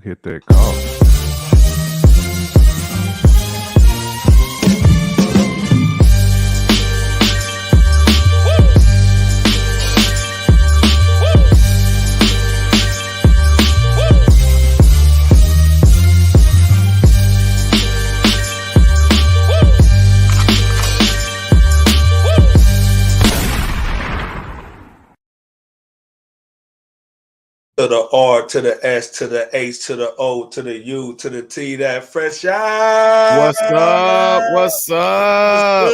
hit that call. To the R, to the S, to the H, to the O, to the U, to the T, that fresh out. What's up? What's up?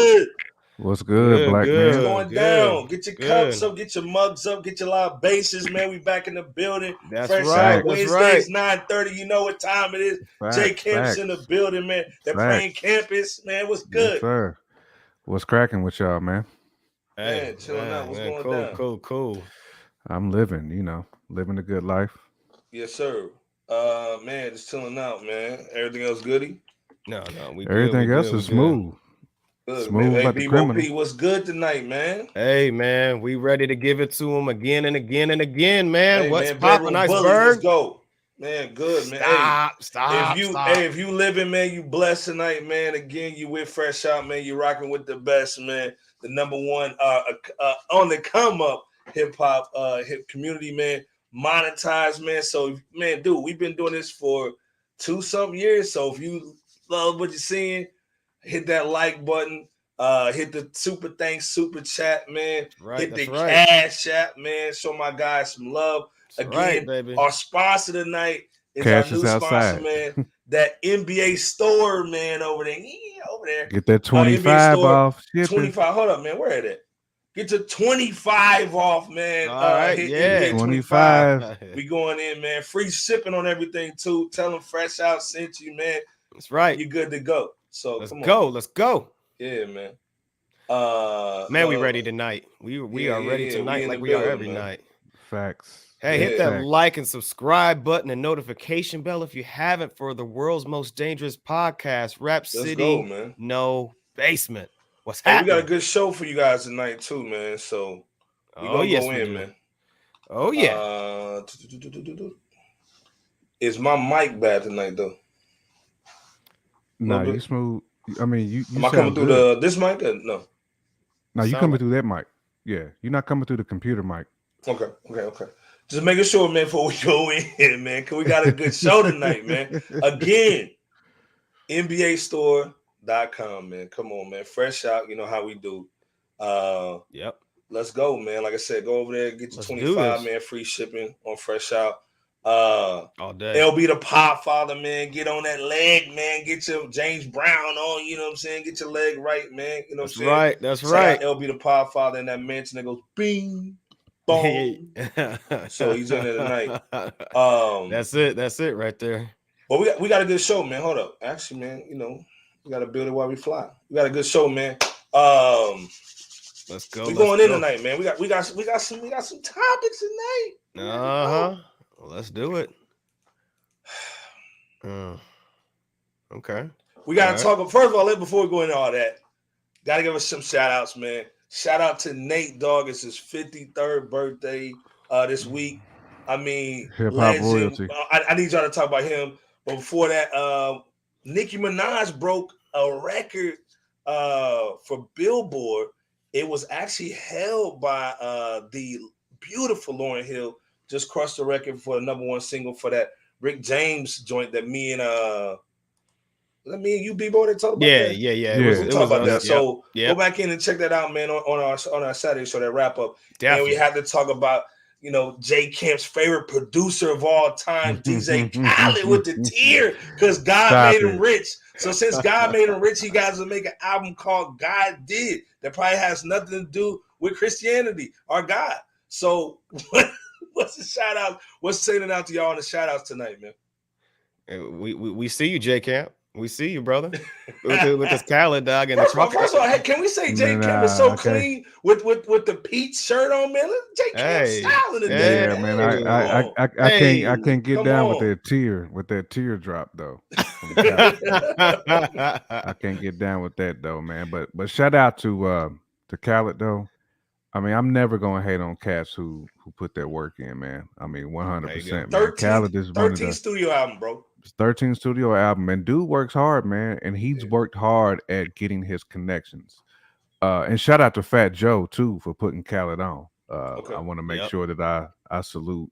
What's good? What's good, black man? What's going down? Get your cups up, get your mugs up, get your live bases, man. We back in the building. That's fresh right. out Wednesdays, 9:30. You know what time it is. Jay Camp's in the building, man. That playing campus, man. What's good? Yes, sir. What's cracking with y'all, man? Hey, man, chilling out. What's going down? Cool. I'm living, living a good life. Yes, sir. Man, just chilling out, man. Everything else goody? No, everything else is smooth. Good, smooth man. like Hey, the criminal. B.A.R.R.S, what's good tonight, man? Hey, man, we ready to give it to him again and again and again, man. Hey, What's man, poppin', Iceberg? Let's go. Man, good, man. Stop. If you living, man, you blessed tonight, man. Again, you with Fresh Out, man. You rocking with the best, man. The number one on the come up hip hop hip community, man. Monetized, man. So, man, dude, we've been doing this for 2-something years. So if you love what you're seeing, hit that like button. Hit the super thanks, super chat, man. Hit the cash app, man. Show my guys some love. Again, baby. Our sponsor tonight is Cash our new sponsor, man. That NBA store, man, over there. Yeah, over there. Get that 25 off. 25. Hold up, man. Where is it? Get your 25 off, man. All right, hit 25. We going in, man. Free shipping on everything, too. Tell them Fresh Out sent you, man. That's right. You're good to go. So let's go. Yeah, man. Man, we ready tonight. We are ready tonight like we are every night. Facts. Hey, hit that like and subscribe button and notification bell if you haven't for the world's most dangerous podcast, Rap City, go, man. No Basement. What's happening? We got a good show for you guys tonight too, man. So we gonna go in, man. Oh yeah. Is my mic bad tonight though? No, you smooth. I mean, you. Am I coming through this mic? Or no. No, you coming through that mic. Yeah, you're not coming through the computer mic. Okay. Just making sure, man, before we go in, man, because we got a good show tonight, man. Again, NBAstore.com, man. Come on, man. Fresh Out, you know how we do. Yep. Let's go, man. Like I said, go over there, get your 25, man, free shipping on Fresh Out. All day. LB the Podfather, man. Get on that leg, man. Get your James Brown on, you know what I'm saying? Get your leg right, man. You know what I'm saying? That's right. LB the Podfather in that mansion that goes bing. Boom. So he's in there tonight. That's it right there. But we got a good show, man. Hold up. Actually, man, we got to build it while we fly. We got a good show, man. Let's go. We going in tonight, man. We got some topics tonight. Well, let's do it. Okay. We gotta talk. First of all, before we go into all that, gotta give us some shout outs, man. Shout out to Nate, dog. It's his 53rd birthday this week. I mean, hip-hop royalty. I need y'all to talk about him. But before that, Nicki Minaj broke a record for Billboard. It was actually held by the beautiful Lauryn Hill. Just crushed the record for the #1 single for that Rick James joint that me and you, B-Boy, talk about that. Yeah. We talk about that. So go back in and check that out, man, on our Saturday show, that wrap up. Definitely. And we had to talk about, Jay Camp's favorite producer of all time, DJ Khaled, with the tear, because God made him rich. So since God made him rich, he guys will make an album called God Did that probably has nothing to do with Christianity or God. So what's the shout out? What's sending out to y'all on the shout outs tonight, man? We see you, Jay Camp. We see you, brother. with this Khaled dog and the truck. First of all, hey, can we say Jay Camp is so clean with the peach shirt on, man? Jay Camp styling today. Yeah, man. I can't get down with that teardrop though. I can't get down with that though, man. But shout out to Khaled though. I mean, I'm never gonna hate on cats who who put that work in, man. I mean, 100%, man. 13, Khaled is one of the 13 studio album, bro. 13 studio album, and dude works hard, man. And he's worked hard at getting his connections. And shout out to Fat Joe too for putting Khaled on. I want to make sure that I salute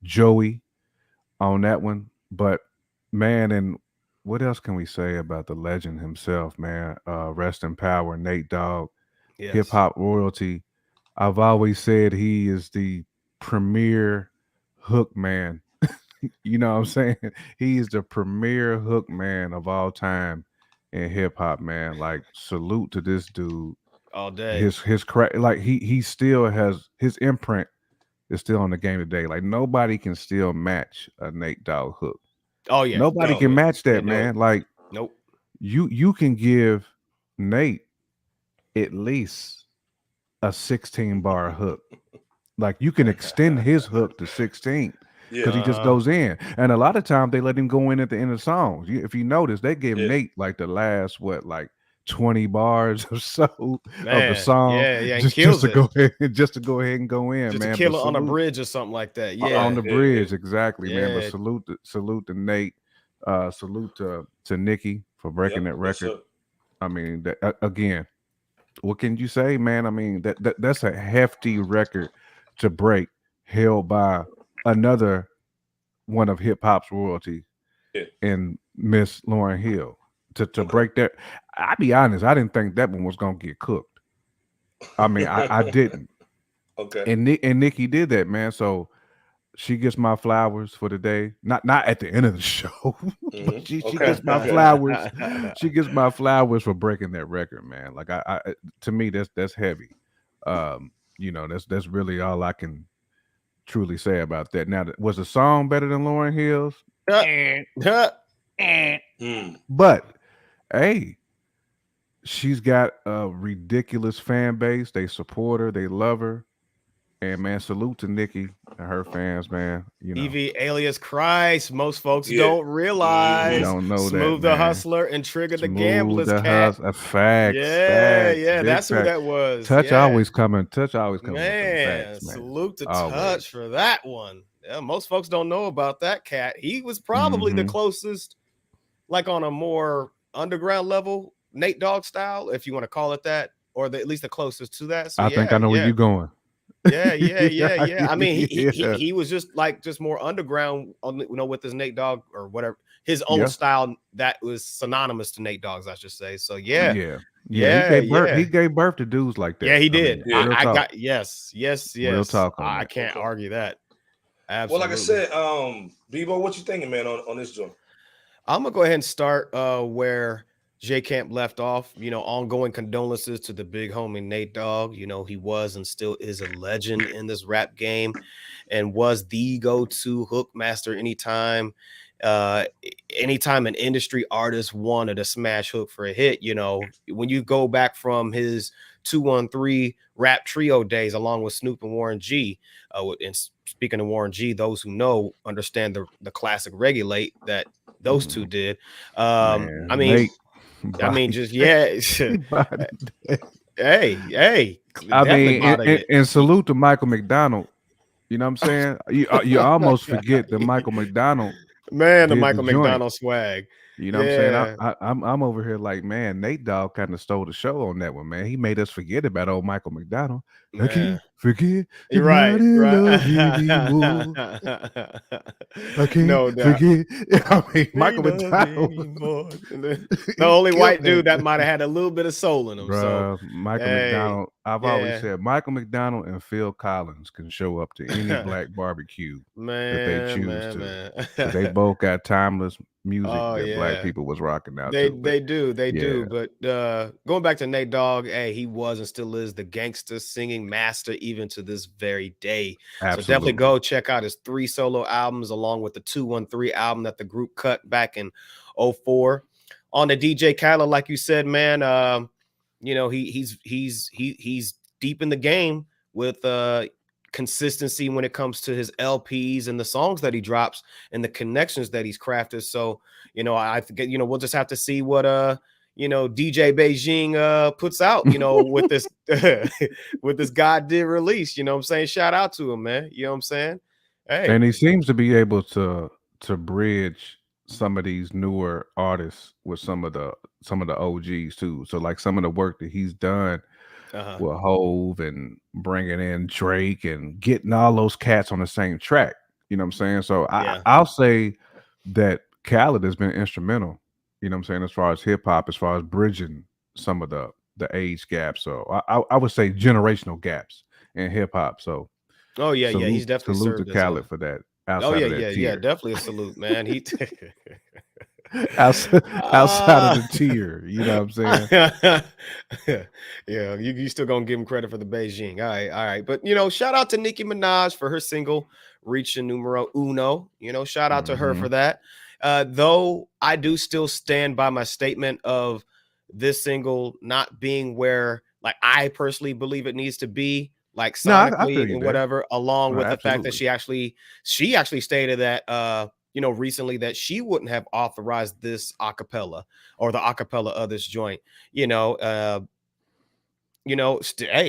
Joey on that one. But man, and what else can we say about the legend himself, man? Rest in power, Nate Dogg, hip hop royalty. I've always said he is the premier hook man. You know what I'm saying? He is the premier hook man of all time in hip hop, man. Like, salute to this dude. All day. His crack, like he still has his imprint is still on the game today. Like, nobody can still match a Nate Dogg hook. Oh yeah, nobody can match that, man. Like, nope. You can give Nate at least a 16 bar hook. Like, you can extend his hook to 16 because he just goes in. And a lot of times they let him go in at the end of songs. If you notice, they gave Nate like the last 20 bars or so of the song, just to go ahead and go in, just man. To kill it on a bridge or something like that, on the bridge, exactly, man. But salute to Nate, salute to Nicki for breaking that record. I mean, that, again, what can you say, man? I mean, that's a hefty record to break, held by another one of hip hop's royalty, and Miss Lauryn Hill. To break that, I'll be honest, I didn't think that one was gonna get cooked. I mean, I didn't. And Nicki did that, man. So she gets my flowers for the day. Not at the end of the show, but she gets my flowers. She gets my flowers for breaking that record, man. Like, I to me, that's heavy. You know, that's really all I can truly say about that. Now, was the song better than Lauryn Hill's? But hey, she's got a ridiculous fan base. They support her. They love her. And man, salute to Nicki and her fans, man. You know, Evie alias Christ. Most folks don't realize. Don't know Smooth that, the Hustler and Trigger the Gambler's cat. Facts. That's who that was. Touch always coming. Man, with them facts, man. Salute to Touch for that one. Yeah, most folks don't know about that cat. He was probably the closest, like on a more underground level, Nate Dogg style, if you want to call it that, or at least the closest to that. So I think I know where you're going. Yeah. I mean, he was just more underground, with his Nate Dogg or whatever, his own style that was synonymous to Nate Dogg's, I should say. So He gave birth to dudes like that. Yeah, he did. I got yes. Real talk. I can't argue that. Absolutely. Well, like I said, Bebo, what you thinking, man, on this joint? I'm gonna go ahead and start where J Camp left off. Ongoing condolences to the big homie Nate Dogg. He was and still is a legend in this rap game, and was the go-to hook master anytime an industry artist wanted a smash hook for a hit. When you go back from his 213 rap trio days along with Snoop and Warren G, and speaking of Warren G, those who know understand the classic Regulate that those two did. Hey, and salute to Michael McDonald. You know what I'm saying? You almost forget that Michael McDonald, the Michael McDonald swag. You know what I'm saying? I'm over here like, man, Nate Dogg kind of stole the show on that one, man. He made us forget about old Michael McDonald. I can't forget. You're right. I can't forget. I mean, Michael McDonald. The only white dude that might have had a little bit of soul in him. Bruh, Michael McDonald. I've always said Michael McDonald and Phil Collins can show up to any black barbecue that they choose to. They both got timeless music that black people was rocking out. They do. But going back to Nate Dogg, he was and still is the gangster singing master even to this very day. Absolutely. So definitely go check out his 3 solo albums along with the 213 album that the group cut back in 2004. On the DJ Khaled, like you said, man, he's deep in the game with consistency when it comes to his LPs and the songs that he drops and the connections that he's crafted. So, I think, we'll just have to see what, DJ Beijing puts out, with this with this God did release. You know what I'm saying? Shout out to him, man. You know what I'm saying? Hey. And he seems to be able to bridge some of these newer artists with some of the OGs too. So like some of the work that he's done with Hove and bringing in Drake and getting all those cats on the same track. You know what I'm saying? So I'll say that Khaled has been instrumental. You know what I'm saying? As far as hip hop, as far as bridging some of the age gaps. So I would say generational gaps in hip hop. So he's definitely salute to Khaled for that. Yeah, definitely a salute, man. He outside of the tier, you know what I'm saying? Yeah, you still gonna give him credit for the Beijing. All right. But shout out to Nicki Minaj for her single reaching numero uno. Shout out to her for that. Though I do still stand by my statement of this single not being where like I personally believe it needs to be, like sonically and whatever, along with the fact that she actually stated that recently that she wouldn't have authorized this acapella or the acapella of this joint.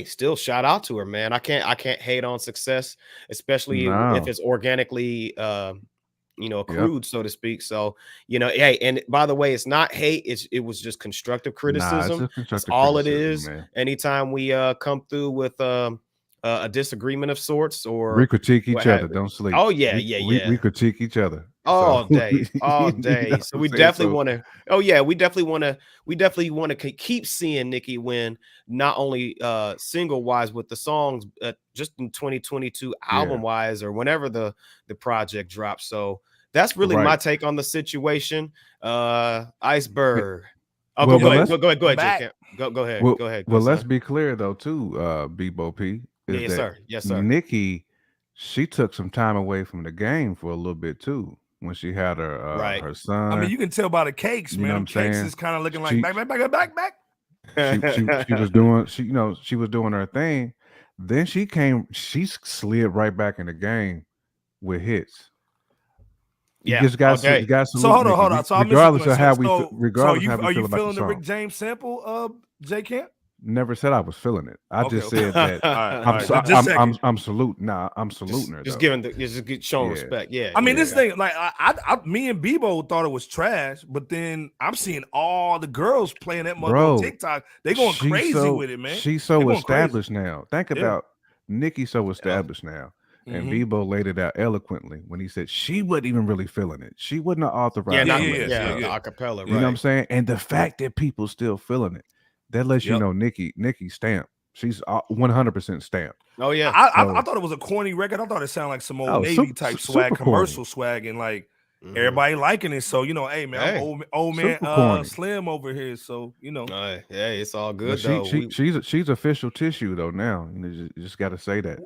Still shout out to her, man. I can't hate on success, especially if it's organically accrued, so to speak. So, hey, and by the way, it's not hate, it was just constructive criticism. That's all it is, man. Anytime we come through with a disagreement of sorts, or we critique each other, don't sleep. Oh yeah, we critique each other all day. So we definitely want to we definitely want to keep seeing Nicki win, not only single wise with the songs, just in 2022 album wise, or whenever the project drops. So that's really my take on the situation. Iceberg. Go ahead, Jake. Go ahead. Well, let's be clear though too, Bebo P. Yes, sir. Nicki, she took some time away from the game for a little bit too when she had her her son. I mean, you can tell by the cakes, man. The cakes is kind of looking like back. She was doing she was doing her thing. Then she slid right back in the game with hits. Yeah. You just got so hold on. So regardless of how we feel are you about feeling the Rick James sample, J Camp? Never said I was feeling it. I just said that I'm saluting. Nah, I'm saluting her. Just showing respect. Yeah. I mean, this thing, like me and Bebo thought it was trash, but then I'm seeing all the girls playing that mother on TikTok. They going crazy with it, man. She's so established now. Think about Nicki so established now. And Bebo laid it out eloquently when he said she wasn't even really feeling it. She wouldn't have authorized acapella, right? You know what I'm saying? And the fact that people still feeling it, that lets you know Nicki stamp. She's 100% stamped. Oh yeah. I thought it was a corny record. I thought it sounded like some old Navy type swag, commercial swag, and like everybody liking it. So hey man, I'm old man Slim over here. So it's all good. She's official tissue though now. You just got to say that.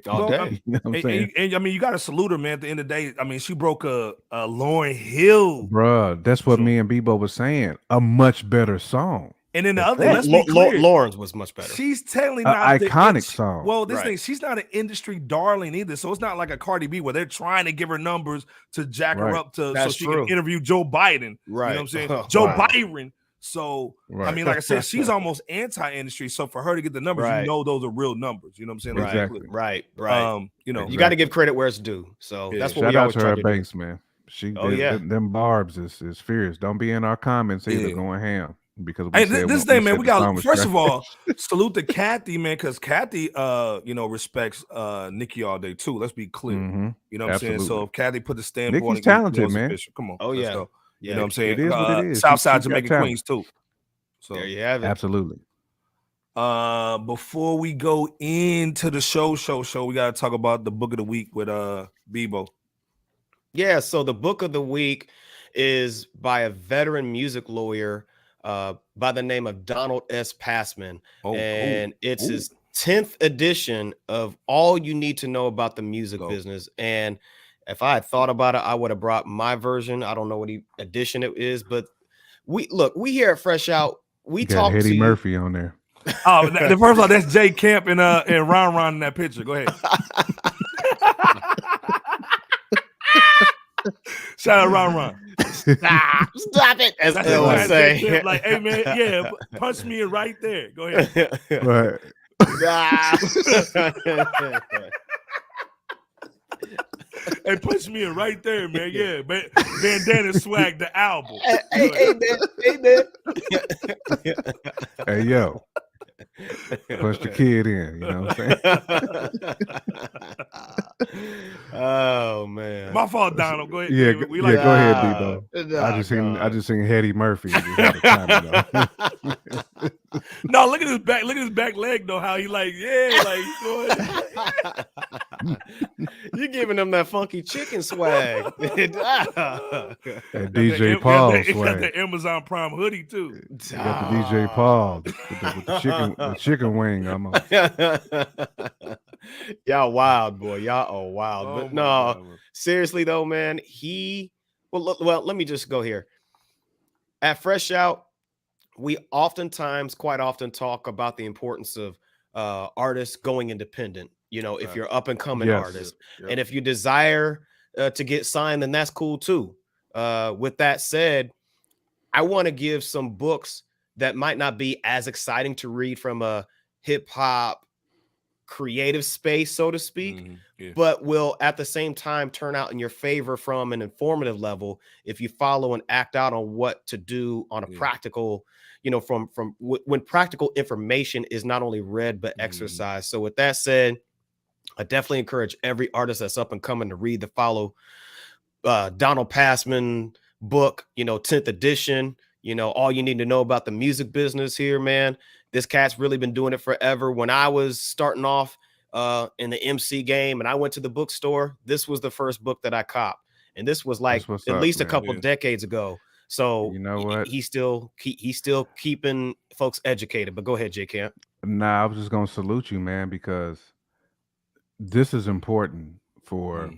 All day. You know what I'm saying? And I mean, you got to salute her, man. At the end of the day, I mean, she broke a Lauryn Hill. Bruh, that's what me and Bebo was saying. A much better song. And then the other thing, let's be clear, Lawrence was much better. She's technically not an iconic song. Well, this thing, she's not an industry darling either. So it's not like a Cardi B where they're trying to give her numbers to jack her up so she can interview Joe Biden. Right. You know what I'm saying? Joe Byron. So I mean, like I said, she's almost anti-industry. So for her to get the numbers, you know those are real numbers. You know what I'm saying? Exactly. Right. You got to give credit where it's due. So that's what we always try to do. Banks, man. Them barbs is fierce. Don't be in our comments either going ham. Because this thing, man, we got first of all, salute to Kathy, man, because Kathy respects Nicki all day too. Let's be clear. You know what I'm saying? So if Kathy put the stamp on it, talented, man. Official. Come on. Oh yeah. Go. You know what I'm saying? It is what it is. Southside Jamaican Queens too. So there you have it. Absolutely. Before we go into the show, we gotta talk about the book of the week with Bebo. Yeah, so the book of the week is by a veteran music lawyer by the name of Donald S. Passman. It's his 10th edition of All You Need to Know About the Music Business. And if I had thought about it, I would have brought my version. I don't know what edition it is, but we here at Fresh Out, we talk to Eddie Murphy on there. Oh, the first one, that's Jay Camp and Ron in that picture. Go ahead. Shout out Ron. Stop it. As That's L would say. like, hey man, yeah, punch me in right there. Go ahead. Right. Hey, punch me in right there, man. Yeah, Bandana Swag, the album. Hey, man. Hey, yo. Punch the kid in, you know what I'm saying? Oh man. My fault, Donald. Go ahead. Yeah, go ahead, Bebo. I just seen Hetty Murphy. No, look at his back. Look at his back leg though. How he like, go ahead. You giving him that funky chicken swag. That DJ Paul swag. Got the Amazon Prime hoodie too. You got the DJ Paul with the chicken wing almost. Y'all wild, boy. Y'all are wild. But no, God, seriously though, man. Well, let me just go here. At FRSHOUT, we quite often talk about the importance of artists going independent. You know, if you're up and coming artist, and if you desire to get signed, then that's cool too. With that said, I want to give some books that might not be as exciting to read from a hip hop creative space, so to speak, but will at the same time turn out in your favor from an informative level if you follow and act out on what to do on a practical, you know, from when practical information is not only read but exercised. So with that said, I definitely encourage every artist that's up and coming to read the follow Donald Passman book, you know, 10th edition, you know, all you need to know about the music business here, man. This cat's really been doing it forever. When I was starting off in the MC game and I went to the bookstore, this was the first book that I copped. And this was like at least a couple decades ago. So you know what? He's still keeping folks educated. But go ahead, J Camp. Nah, I was just gonna salute you, man, because this is important for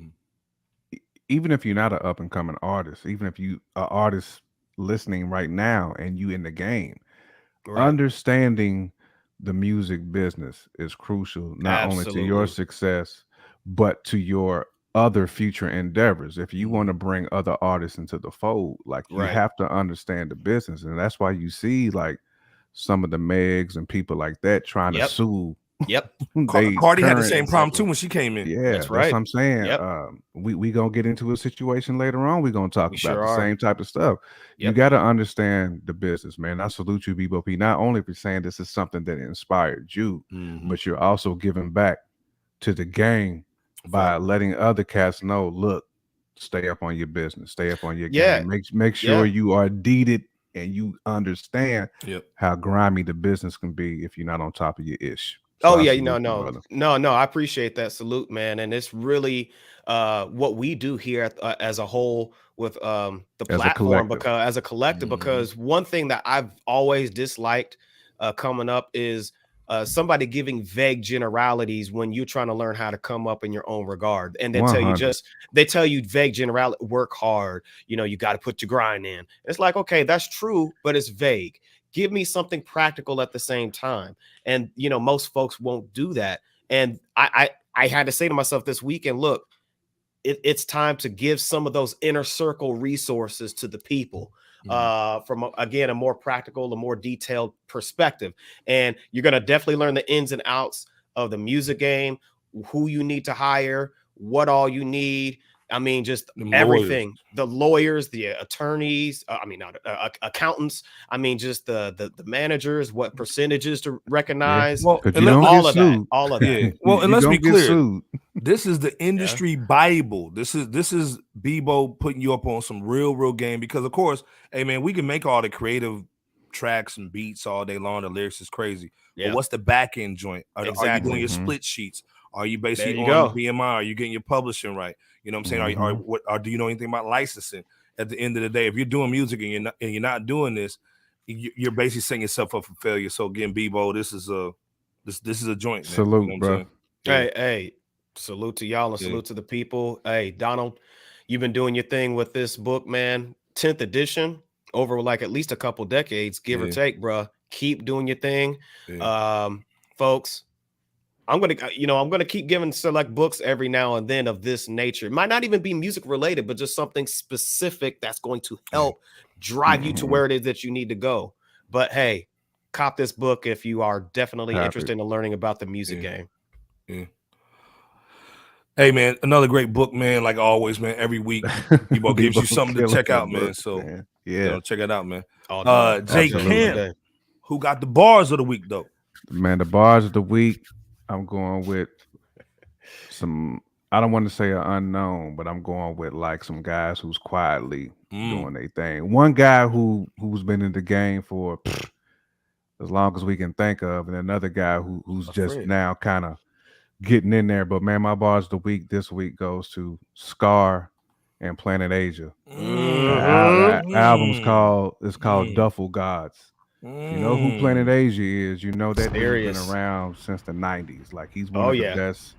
even if you're not an up and coming artist, even if you are artist listening right now and you in the game, understanding the music business is crucial, not only to your success, but to your other future endeavors. If you want to bring other artists into the fold, like you have to understand the business. And that's why you see like some of the Megs and people like that trying to sue. Cardi had the same problem too when she came in. Yeah, that's what I'm saying. We gonna get into a situation later on. We're gonna talk about the same type of stuff. You got to understand the business, man. I salute you, Bebo P. Not only for saying this is something that inspired you, but you're also giving back to the game by letting other cats know, look, stay up on your business, stay up on your game. Make sure you are deeded and you understand how grimy the business can be if you're not on top of your ish. So no. I appreciate that salute, man. And it's really what we do here as a whole with the platform, because as a collective, because one thing that I've always disliked coming up is somebody giving vague generalities when you're trying to learn how to come up in your own regard. And they tell you vague generality, work hard, you know, you got to put your grind in. It's like, okay, that's true, but it's vague. Give me something practical at the same time. And, you know, most folks won't do that. And I had to say to myself this weekend, look, it's time to give some of those inner circle resources to the people from, again, a more practical, a more detailed perspective. And you're going to definitely learn the ins and outs of the music game, who you need to hire, what all you need. I mean, just everything, the lawyers, the attorneys, accountants. I mean, just the managers, what percentages to recognize. Well, all of that. Well, and let's be clear. This is the industry Bible. This is Bebo putting you up on some real game, because of course, hey man, we can make all the creative tracks and beats all day long. The lyrics is crazy. But what's the back end joint? Are you doing your split sheets? Are you basically on BMI? Are you getting your publishing right? You know what I'm saying? Do you know anything about licensing? At the end of the day, if you're doing music and you're not doing this, you're basically setting yourself up for failure. So again, Bebo, this is a joint. Man. Salute, you know bro. Hey, salute to y'all and salute to the people. Hey, Donald, you've been doing your thing with this book, man. 10th edition over like at least a couple decades, give or take, bro. Keep doing your thing, folks. I'm gonna keep giving select books every now and then of this nature. It might not even be music related, but just something specific that's going to help drive you to where it is that you need to go. But hey, cop this book if you are definitely interested in learning about the music game. Yeah. Hey man, another great book, man. Like always, man. Every week, Bebo gives you something to check out, man. So check it out, man. Jay Camp, who got the bars of the week though? Man, the bars of the week, I'm going with some. I don't want to say an unknown, but I'm going with like some guys who's quietly doing their thing. One guy who's been in the game for as long as we can think of, and another guy who's just now kind of getting in there. But man, my bars of the week this week goes to Scarr and Planet Asia. The album's called Duffle Gods. If you know who Planet Asia is, you know that dude's been around since the 90s. Like he's one of the best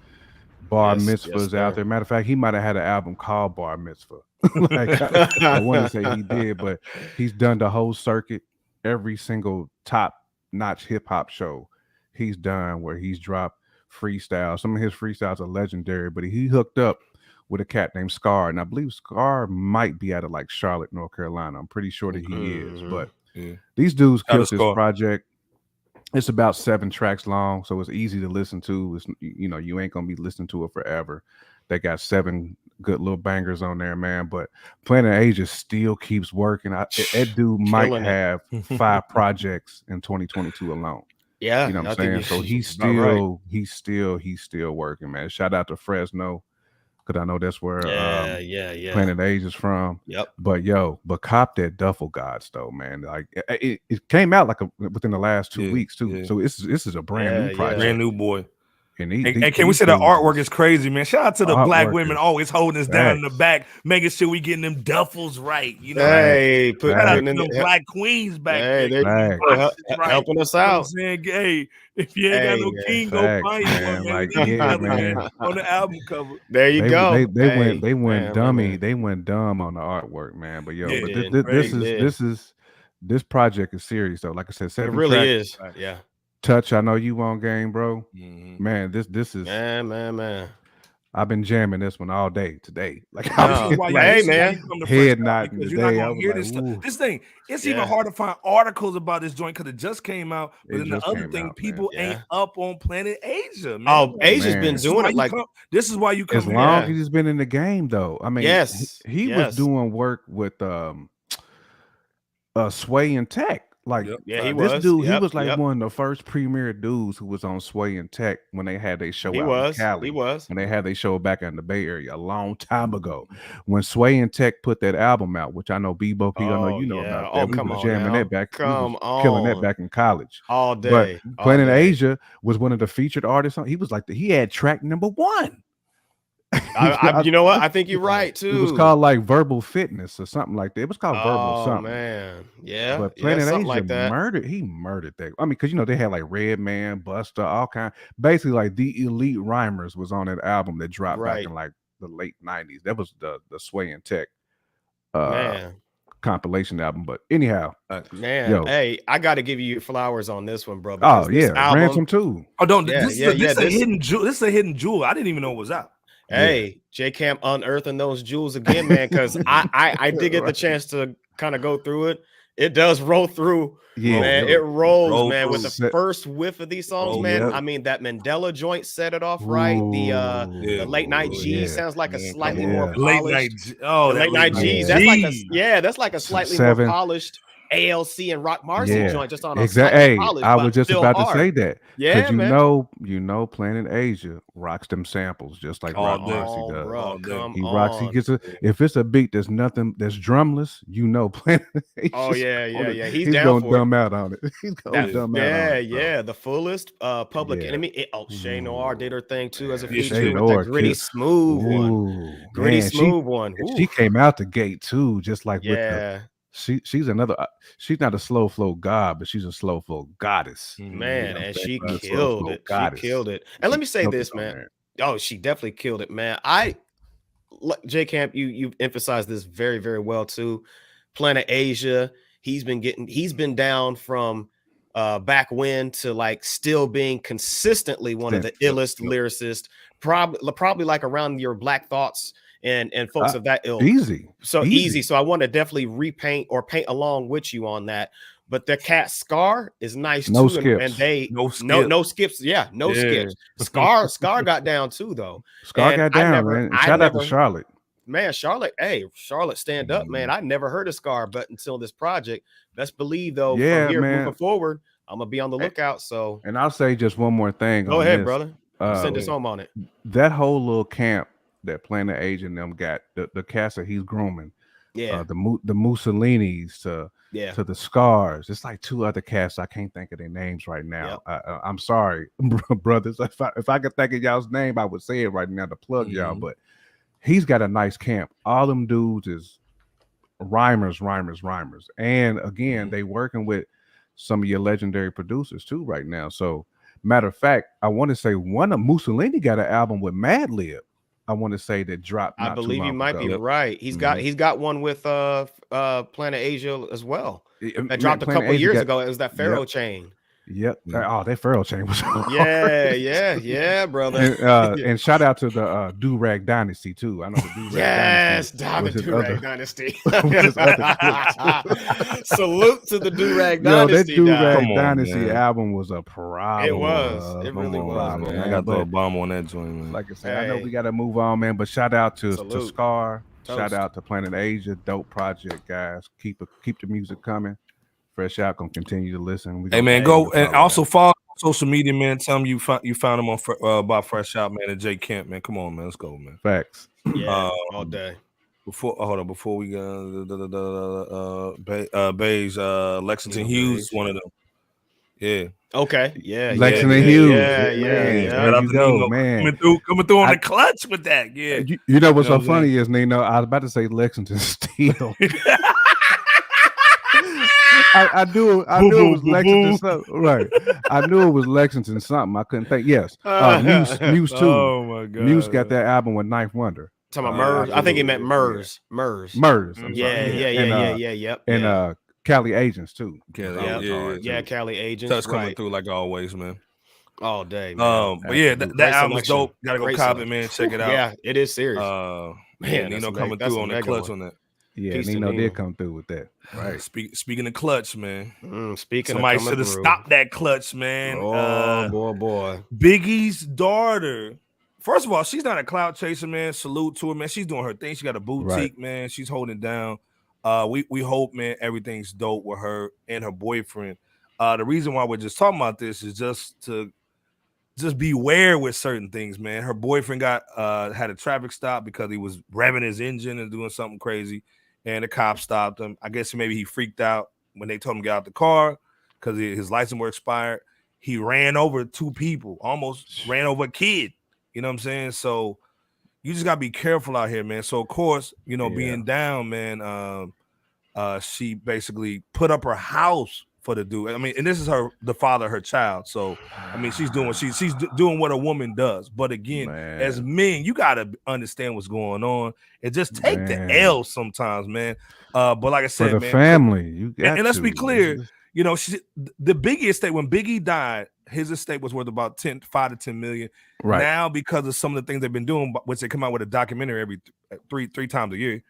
bar mitzvahs out there. Matter of fact, he might have had an album called Bar Mitzvah. Like I want to say he did, but he's done the whole circuit. Every single top-notch hip-hop show he's done where he's dropped freestyle. Some of his freestyles are legendary, but he hooked up with a cat named Scarr, and I believe Scarr might be out of like Charlotte, North Carolina. I'm pretty sure that he is, but these dudes killed this project. It's about 7 tracks long, so it's easy to listen to. It's, you ain't gonna be listening to it forever. They got 7 good little bangers on there, man. But Planet Asia still keeps working. That dude might have 5 projects in 2022 alone. Yeah, you know what I'm saying. So he's still working, man. Shout out to Fresno, because I know that's where Planet Asia's from. Yep. But cop that Duffle Gods though, man. Like it came out like within the last 2 weeks too. Yeah. So this is a brand new project, brand new boy. And can we say the artwork is crazy, man? Shout out to the black women always holding us down in the back, making sure we getting them duffels right. You know, shout out to them black queens back there, helping us out. Saying, hey, if you ain't got no king, go find you one, man. Man. On the album cover. There you go. They went dummy. They went dumb on the artwork, man. But this project is serious though. Like I said, 7 it really tracks. is. Yeah. Touch, I know you on game, bro. Man, this is man. I've been jamming this one all day today. Like, head nodding today. You're not gonna hear this stuff. This thing, it's even hard to find articles about this joint because it just came out. But then the other thing, people ain't up on Planet Asia, man. Oh, Asia's been doing it like this is why you come as long as he's been in the game, though. I mean, he was doing work with Sway and Tech. Like he was. Dude, he was like one of the first premier dudes who was on Sway and Tech when they had their show out in Cali. He was. And they had their show back in the Bay Area a long time ago. When Sway and Tech put that album out, which I know Bebo P, I know you know about that. We was jamming that back. Killing that back in college. All day. But Planet Asia was one of the featured artists. He was like he had track number 1. You know what? I think you're right too. It was called like Verbal Fitness or something like that. It was called Verbal something. Man, yeah. But Planet Asia like that. murdered that. I mean, because they had like Redman, Busta, all kind. Basically, like the elite rhymers was on that album that dropped back in like the late 90s. That was the Sway and Tech compilation album. But anyhow, man, hey, I got to give you flowers on this one, bro. Oh yeah, Ransom too. Oh, don't. This is a hidden jewel. This is a hidden jewel. I didn't even know it was out. Hey, J Camp unearthing those jewels again, man, because I did get the chance to kind of go through it. It does roll through, man. It rolls, man, with the first whiff of these songs, man. I mean, that Mandela joint set it off right. The late night G sounds like a slightly more polished. Late night G. That's like a slightly more polished ALC and Roc Marciano joint, just on a exactly. Polished, I was just about to say that. Yeah, you know, Planet Asia rocks them samples just like Roc Marciano does. Bro, he rocks. He gets if it's a beat that's drumless, you know, Planet Asia. Oh yeah. He's down gonna dumb out on it. He's gonna dumb out on it. Yeah. The Fullest, Public Enemy. Shay Noir did her thing too as a feature with the Gritty Smooth one. Gritty Smooth one. She came out the gate too, just like with the. She's another. She's not a slow flow god, but she's a slow flow goddess, man. And she killed it. She killed it. And let me say this, man. Oh, she definitely killed it, man. J Camp, you emphasized this very, very well too. Planet Asia. He's been down from back when to like still being consistently one of the illest lyricists, probably like around your Black Thoughts and folks of that ilk. Easy. So I want to definitely repaint or paint along with you on that. But the cat Scarr is nice too, and they no skips. Yeah, no skips. Scarr got down too though. Scarr got down, man. And shout out to Charlotte. Man, Charlotte, stand up, man. I never heard of Scarr, but until this project, best believe though, from here moving forward, I'm gonna be on the lookout. So, and I'll say just one more thing. Go ahead, brother. Send us home on it. That whole little camp that Planet Age and them got, the cast that he's grooming, the Mussolinis to the Scars. It's like 2 other casts. I can't think of their names right now. I'm sorry, brothers. If I could think of y'all's name, I would say it right now to plug y'all. But he's got a nice camp. All them dudes is rhymers. And again, they working with some of your legendary producers too right now. So matter of fact, I want to say one of Mussolini got an album with Madlib. I want to say that dropped. I believe you might be right. He's got one with Planet Asia as well. That dropped a couple years ago. It was that Pharaoh chain. Yep. Oh, that Pharaoh chain was. yeah, brother. And shout out to the Do-Rag Dynasty too. I know the Do-Rag Dynasty. Do-Rag Dynasty. Salute to the Do-Rag Dynasty. That Do-Rag Dynasty album was a problem. It was. It really was. Man. I got the bomb on that joint, man. Like I said, I know we got to move on, man. But shout out to Scarr. Shout out to Planet Asia. Dope project, guys. Keep the music coming. FRSHOUT gonna continue to listen. Hey man, go and also follow social media, man. Tell them you found them on about FRSHOUT, man, and J Camp, man. Come on, man, let's go, man. Facts. Yeah, all day. Before we go, Beige, Lexington Hughes, one of them. Yeah. Okay. Yeah. Lexington Hughes. Yeah. There you go, man. Coming through on the clutch with that. Yeah. You know what's so funny is, Nino, I was about to say Lexington Steel. I knew it was Lexington something. Right. I knew it was Lexington something. I couldn't think. Yes. Muse too. Oh my god. Muse got that album with Ninth Wonder. Talking about Murs. I think he meant Murs. Murs. Yep. And Cali Agents too. Cali Agents. Touch coming through like always, man. All day, man. But yeah, that album's dope. Gotta go cop it, man. Check it out. Yeah, it is serious. Man, Nino coming through on that clutch on that. Yeah, Nino did come through with that. Right. Speaking of clutch, man. Somebody should have stopped that clutch, man. Oh, boy. Biggie's daughter. First of all, she's not a clout chaser, man. Salute to her, man. She's doing her thing. She got a boutique, man. She's holding it down. We hope, man, everything's dope with her and her boyfriend. The reason why we're just talking about this is just to beware with certain things, man. Her boyfriend had a traffic stop because he was revving his engine and doing something crazy, and the cop stopped him. I guess maybe he freaked out when they told him to get out the car because his license was expired. He ran over 2 people, almost ran over a kid. You know what I'm saying? So you just gotta be careful out here, man. So of course, being down, man, she basically put up her house for the dude. I mean, and this is the father of her child. So I mean, she's doing she's doing what a woman does. But again, as men, you gotta understand what's going on and just take the L sometimes, man. But like I said, for the family, you got and let's be clear, the Biggie estate, when Biggie died, his estate was worth about 5 to 10 million. Right now, because of some of the things they've been doing, which they come out with a documentary every three times a year,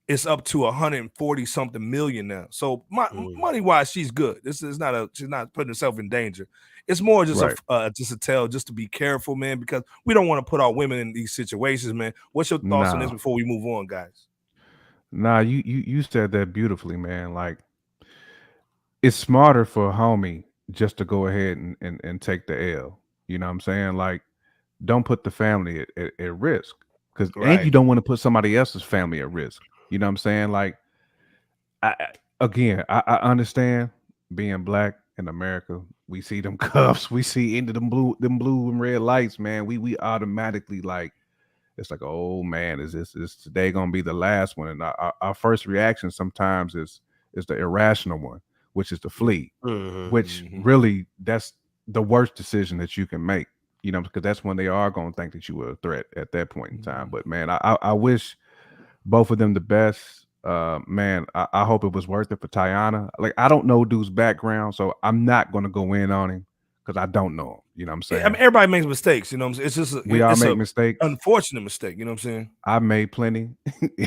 it's up to 140 something million now. So money wise, she's good. This is she's not putting herself in danger. It's more just a tell, just to be careful, man, because we don't want to put our women in these situations, man. What's your thoughts on this before we move on, guys? Nah, you said that beautifully, man. Like, it's smarter for a homie just to go ahead and take the L. You know what I'm saying? Like, don't put the family at risk, because and you don't want to put somebody else's family at risk. You know what I'm saying? Like, I understand being black in America. We see them cuffs, we see into them blue and red lights, man. We automatically like, it's like, oh man, is today gonna be the last one? And our first reaction sometimes is the irrational one, which is to flee, which really that's the worst decision that you can make, because that's when they are going to think that you were a threat at that point in time. But man, I wish both of them the best. man, I hope it was worth it for Tiana. Like, I don't know dude's background, so I'm not gonna go in on him because I don't know him. You know what I'm saying? I mean, everybody makes mistakes. You know what I'm saying? It's just we all make mistakes. Unfortunate mistake. You know what I'm saying? I made plenty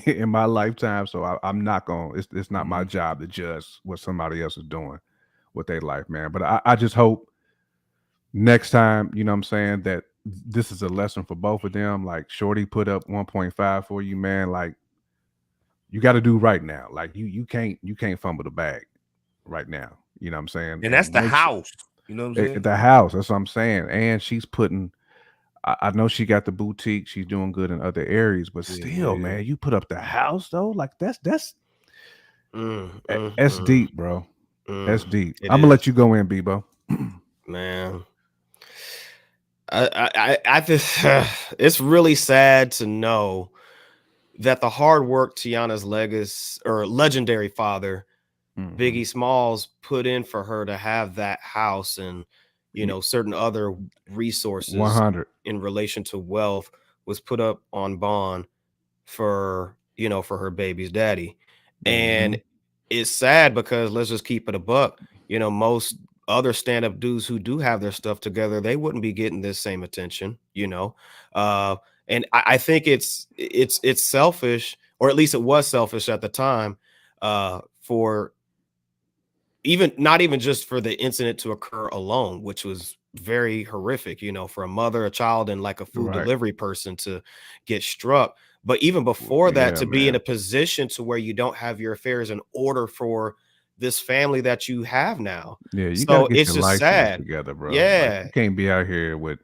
in my lifetime, so I'm not gonna. It's not my job to judge what somebody else is doing with their life, man. But I just hope next time, you know what I'm saying, that this is a lesson for both of them. Like, Shorty put up 1.5 for you, man. Like, you got to do right now. Like, you can't fumble the bag right now. You know what I'm saying? And that's the house. You know what I'm saying? The house. That's what I'm saying. And she's putting. I know she got the boutique. She's doing good in other areas, but still, man, you put up the house though. Like, that's deep, bro. That's deep. I'm gonna let you go in, Bebo. Man, I just it's really sad to know that the hard work Tiana's legacy or legendary father, Biggie Smalls, put in for her to have that house and, you know, certain other resources 100 in relation to wealth was put up on bond for, you know, for her baby's daddy. And it's sad because, let's just keep it a buck, you know, most other stand-up dudes who do have their stuff together, they wouldn't be getting this same attention, you know. And I think it's selfish, or at least it was selfish at the time, for not even just for the incident to occur alone, which was very horrific, you know, for a mother, a child, and like a food delivery person to get struck. But even before that, to be in a position to where you don't have your affairs in order for this family that you have now. Yeah, you so gotta get it's your just life sad together, bro. Yeah, like, you can't be out here with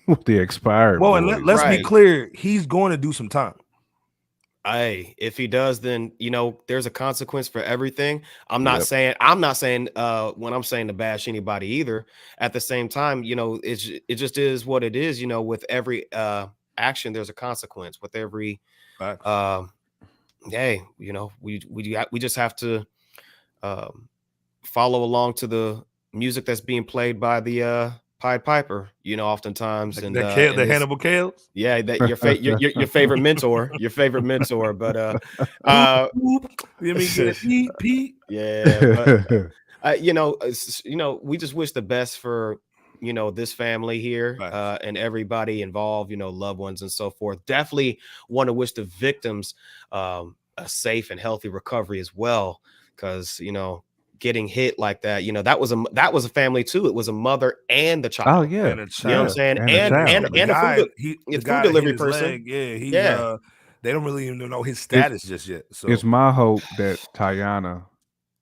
with the expired. Well, boys. and let's be clear, he's going to do some time. If he does, then, you know, there's a consequence for everything. I'm not saying when I'm saying to bash anybody either. At the same time, you know, it just is what it is. You know, with every action, there's a consequence. With every you know, we just have to follow along to the music that's being played by the Pied Piper, you know, oftentimes, and the Hannibal Kales. Yeah, that your favorite mentor, But you mean Pete? Yeah, but you know, we just wish the best for, you know, this family here, and everybody involved, you know, loved ones and so forth. Definitely want to wish the victims a safe and healthy recovery as well, because, you know, getting hit like that, you know, that was a family too. It was a mother and the child. Oh yeah, and a child. You know what I'm saying? And a food delivery person. They don't really even know his status just yet. So it's my hope that Tiana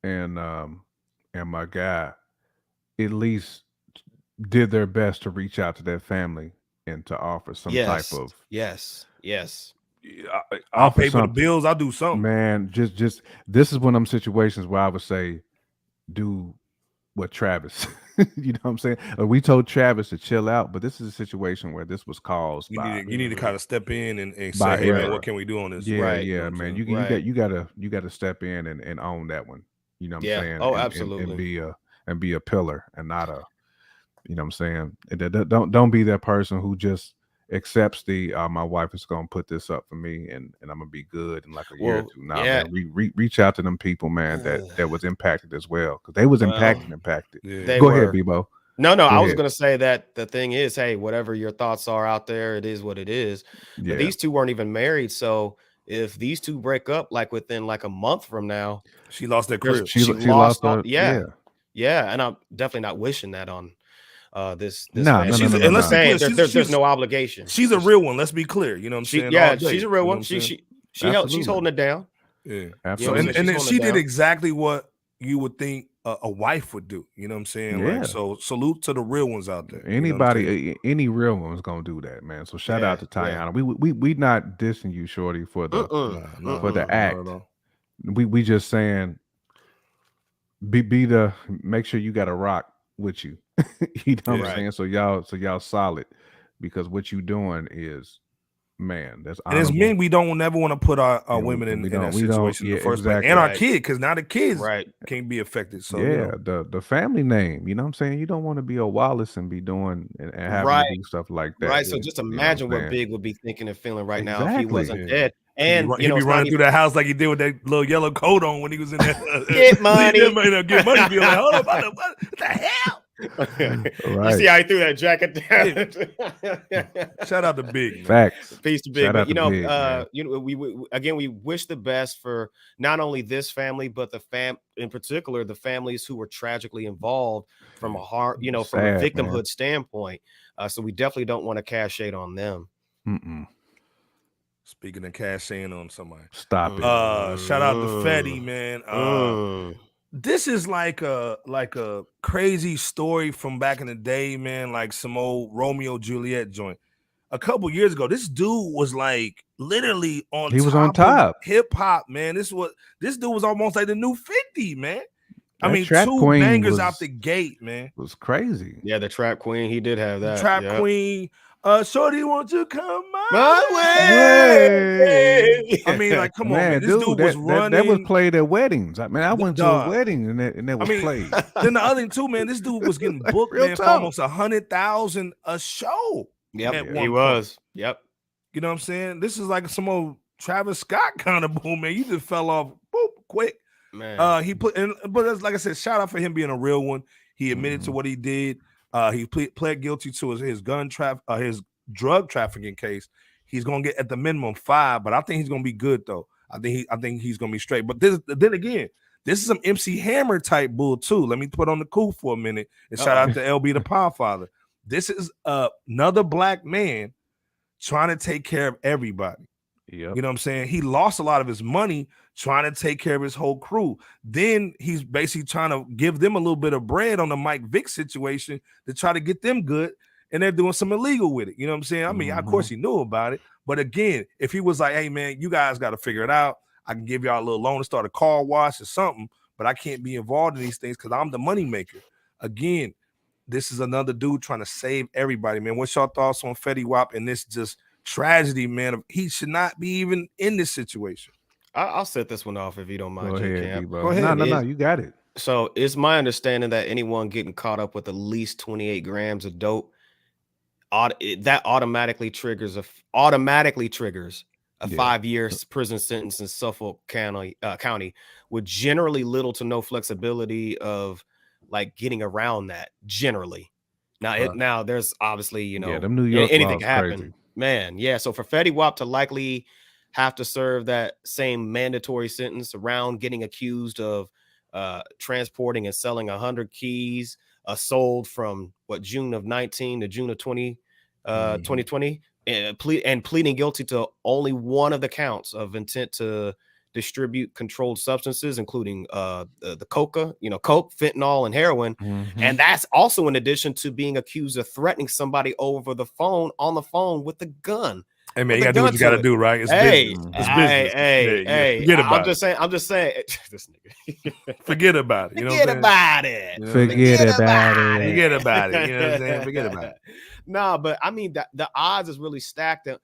and my guy at least did their best to reach out to that family and to offer some type of yes. I'll pay for the bills. I'll do something, man. Just this is one of them situations where I would say, do what Travis, you know what I'm saying? We told Travis to chill out, but this is a situation where this was caused. You need to kind of step in and say, hey, man, what can we do on this? Yeah, man. You gotta step in and own that one. You know what I'm saying? Oh, absolutely. And be a pillar and not a, you know what I'm saying? Don't be that person who just accepts my wife is gonna put this up for me and I'm gonna be good in like a year or two. Now, man, reach out to them people, man, that was impacted as well, because they was impacted. Go ahead, Bebo. No, I was gonna say that the thing is, hey, whatever your thoughts are out there, it is what it is. But these two weren't even married, so if these two break up like within like a month from now, she lost their crib. She lost her. Yeah, and I'm definitely not wishing that on this no. There's no obligation. She's a real one. Let's be clear. You know what I'm saying? Yeah, she's a real one. She's holding it down. Yeah, absolutely. And then she did exactly what you would think a wife would do. You know what I'm saying? Yeah. Like, so salute to the real ones out there. Anybody, any real one's gonna do that, man. So shout out to Tiana. We not dissing you, Shorty, for the for the act. We just saying make sure you got a rock with you. You know what I'm saying? So y'all solid, because what you doing is, man, that's honorable. And as men, we don't never want to put our women in that situation in the first place, and our kid, because now the kids can't be affected. So the family name, you know what I'm saying? You don't want to be a Wallace and be doing and having to do stuff like that. Right. So just imagine what Big would be thinking and feeling right now if he wasn't dead. And he be running through that house like he did with that little yellow coat on when he was in there. Get money. Get money. Be like, hold on, what the hell? Right. You see how he threw that jacket down? Yeah. Shout out to Big. Facts. Peace to Big. But, we wish the best for not only this family, but in particular, the families who were tragically involved from from a victimhood standpoint. So we definitely don't want to cast shade on them. Speaking of cash in on somebody, stop it. Shout out to Fetty, man. This is like a crazy story from back in the day, man. Like some old Romeo Juliet joint. A couple years ago, this dude was like literally on. He was on top. Hip hop, man. This dude was almost like the new 50, man. That I mean, Trap 2 Queen bangers out the gate, man. It was crazy. Yeah, the Trap Queen. He did have that. Trap Queen. Shorty, won't you come my way? I mean, like, come on, man. This dude was running. That was played at weddings. I mean, I went to a wedding and that was played. Then the other thing too, man. This dude was getting booked, man, for almost 100,000 a show. Yep, he was. Yep. You know what I'm saying? This is like some old Travis Scott kind of boom, man. You just fell off, boop, quick. Man, but like I said, shout out for him being a real one. He admitted to what he did. He pled guilty to his his drug trafficking case. He's gonna get at the minimum 5, but I think he's gonna be good though. I think he's gonna be straight. But then again, this is some MC Hammer type bull too. Let me put on the cool for a minute and shout out to LB the Podfather. This is another black man trying to take care of everybody. Yep. You know what I'm saying? He lost a lot of his money trying to take care of his whole crew. Then he's basically trying to give them a little bit of bread on the Mike Vick situation to try to get them good. And they're doing some illegal with it. You know what I'm saying? I mean, of course he knew about it. But again, if he was like, hey, man, you guys got to figure it out. I can give y'all a little loan to start a car wash or something, but I can't be involved in these things because I'm the money maker. Again, this is another dude trying to save everybody, man. What's your thoughts on Fetty Wap and this just tragedy, man? He should not be even in this situation. I'll set this one off if you don't mind. Go ahead. No, you got it. So it's my understanding that anyone getting caught up with at least 28 grams of dope, that automatically triggers a 5-year prison sentence in Suffolk County with generally little to no flexibility of like getting around that generally. Now there's obviously, them New York anything can happen, crazy. man. Yeah. So for Fetty Wap to likely have to serve that same mandatory sentence around getting accused of transporting and selling 100 keys sold from June of 19 to June of 2020 and pleading guilty to only one of the counts of intent to distribute controlled substances, including the coca, coke, fentanyl, and heroin. And that's also in addition to being accused of threatening somebody on the phone with a gun. Hey man, you gotta do what you gotta do, right? It's business. It's business. Hey, forget about it. I'm just saying. This nigga. Forget about it. You know Forget about it. Forget about it. Forget about it. You know what I'm saying? Forget about it. No, but I mean the odds is really stacked. There's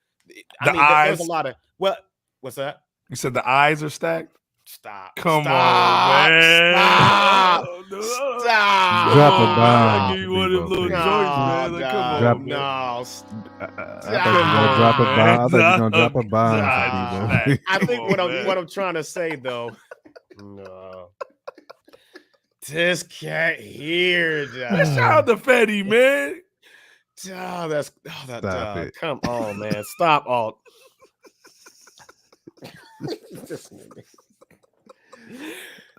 a lot of what's that? You said the eyes are stacked? Stop. Come on, man. Stop. Drop a bomb. I'll give you one of them little joints, man. Like, come on. Drop a bomb. I thought you were gonna drop a bomb. I think what I'm trying to say though. No. This cat here, shout out to Fetty, man. Come on, man. Stop all. This nigga.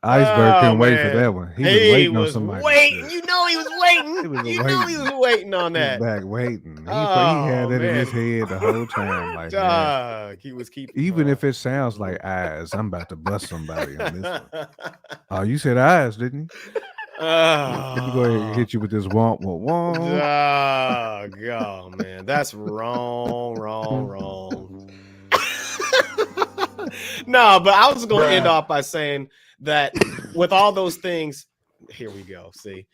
Iceberg couldn't wait for that one. He was waiting on somebody. You know he was waiting. He was waiting on that. He was back waiting. He had that in his head the whole time. Like, he was keeping. Even if it sounds like eyes, I'm about to bust somebody on this one. Oh, you said eyes, didn't you? Let me go ahead and hit you with this womp. God, man, that's wrong. No, but I was going to end off by saying that with all those things, here we go. See,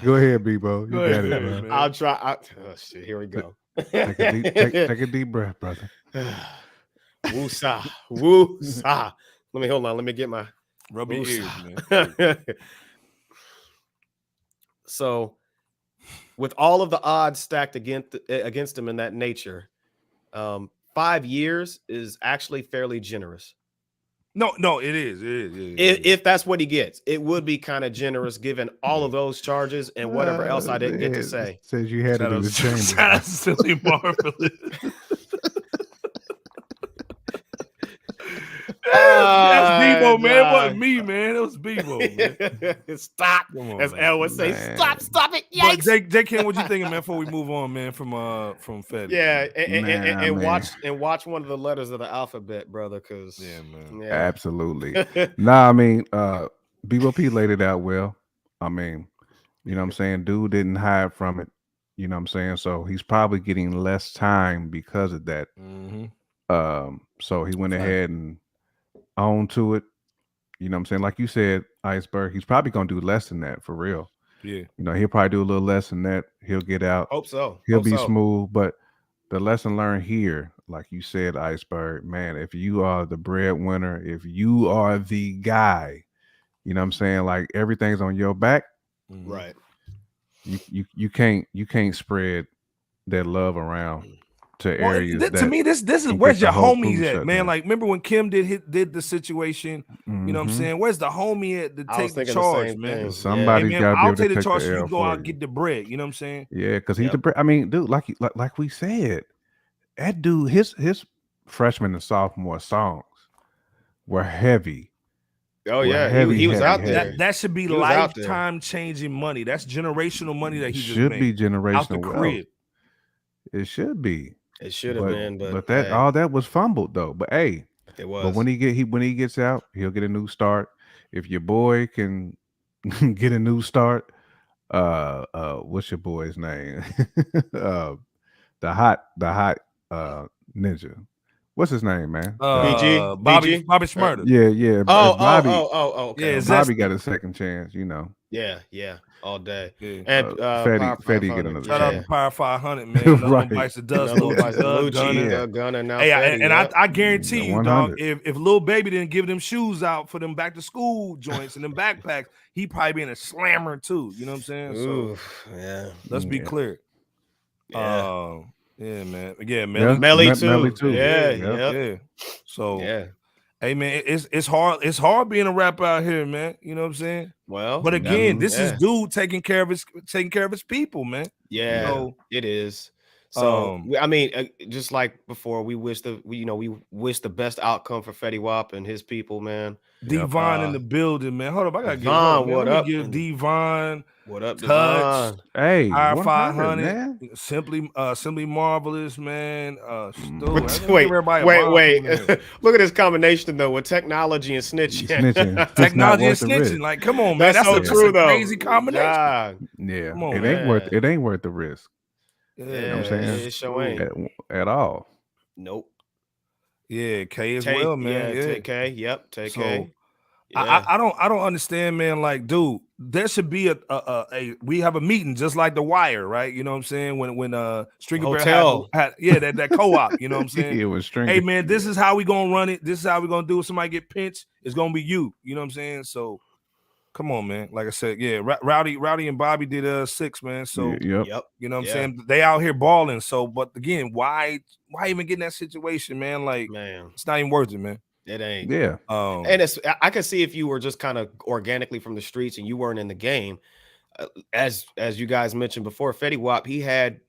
go ahead, B-Bo. You got it, man. I'll try. Shit, here we go. Take a deep breath, brother. Woo-sa. Let me hold on. Let me get my rub your ears, man. So, with all of the odds stacked against him in that nature, 5 years is actually fairly generous. No, it is. If that's what he gets, it would be kind of generous given all of those charges and whatever else I didn't get to say. Says you had it in the chamber. That's silly marvelous. That's Bebo, man. It wasn't me, man. It was Bebo, man. Stop. On, as man. Elle would say, stop it. Yikes. But J. Ken, what you thinking, man, before we move on, man, from Fetty? Yeah, and watch one of the letters of the alphabet, brother, because man. Absolutely. Nah, I mean, BOP laid it out well. I mean, you know what I'm saying? Dude didn't hide from it. You know what I'm saying? So he's probably getting less time because of that. So he went ahead and owned to it. You know what I'm saying? Like you said, Iceberg, he's probably gonna do less than that for real. Yeah. You know, he'll probably do a little less than that. He'll get out. Hope so. He'll be smooth. But the lesson learned here, like you said, Iceberg, man, if you are the breadwinner, if you are the guy, you know what I'm saying? Like everything's on your back. Right. You can't spread that love around to areas. To me, this is where's your homies at, man? Like, remember when Kim did the situation? You know what I'm saying? Where's the homie at to take the charge, man? Somebody's got to be able to take the charge. You go out and get the bread. You know what I'm saying? Yeah, because he's the bread. I mean, dude, like we said, that dude, his freshman and sophomore songs were heavy. Oh yeah, he was out there. That should be lifetime changing money. That's generational money that he just should made. Be generational out the crib. It should be. It should have been, but that all that was fumbled though. But hey, it was. But when he gets out, he'll get a new start. If your boy can get a new start, what's your boy's name? The hot ninja. What's his name, man? BG? Bobby Shmurda. Yeah. Bobby, okay. Yeah, Bobby got a second chance, you know. Yeah, all day. Yeah. And Fetty get another shout out to Power 500, man. Right. Bites the dust, Gunner now. Hey, Fetty, I guarantee you, dog, if Lil Baby didn't give them shoes out for them back to school joints and them backpacks, he probably be in a slammer too. You know what I'm saying? Ooh, so let's be clear. Yeah, man. Yeah, Melly too. Yeah. So hey man, it's hard. It's hard being a rapper out here, man. You know what I'm saying? Well, but again, this is dude taking care of his people, man. Yeah, you know? It is. So I mean, just like before, we wish the best outcome for Fetty Wap and his people, man. Devon in the building, man. Hold up, I gotta Devon, give what up? Give Devon. What up, Touch? Hey, R500, simply marvelous, man. Wait. Look at this combination though with technology and snitching. Technology and snitching. Like, come on, man. That's so true, though. Crazy combination. Yeah, on, it ain't worth the risk. Yeah, you know what I'm saying? It sure ain't at all. Nope. Yeah, K as well, man. Yeah, K. Yep, take K. I don't understand, man. Like, dude, there should be we have a meeting just like The Wire, right? You know what I'm saying? When Stringer Bear had that co-op, you know what I'm saying? It was Stringer. Hey man, this is how we gonna run it. This is how we gonna do it. Somebody get pinched, it's gonna be you. You know what I'm saying? So come on, man. Like I said, yeah, Rowdy and Bobby did 6, man. So yep. You know what I'm saying? They out here balling. So, but again, why even get in that situation, man? Like, man, it's not even worth it, man. It ain't. Yeah. And I could see if you were just kind of organically from the streets and you weren't in the game, as you guys mentioned before, Fetty Wap, he had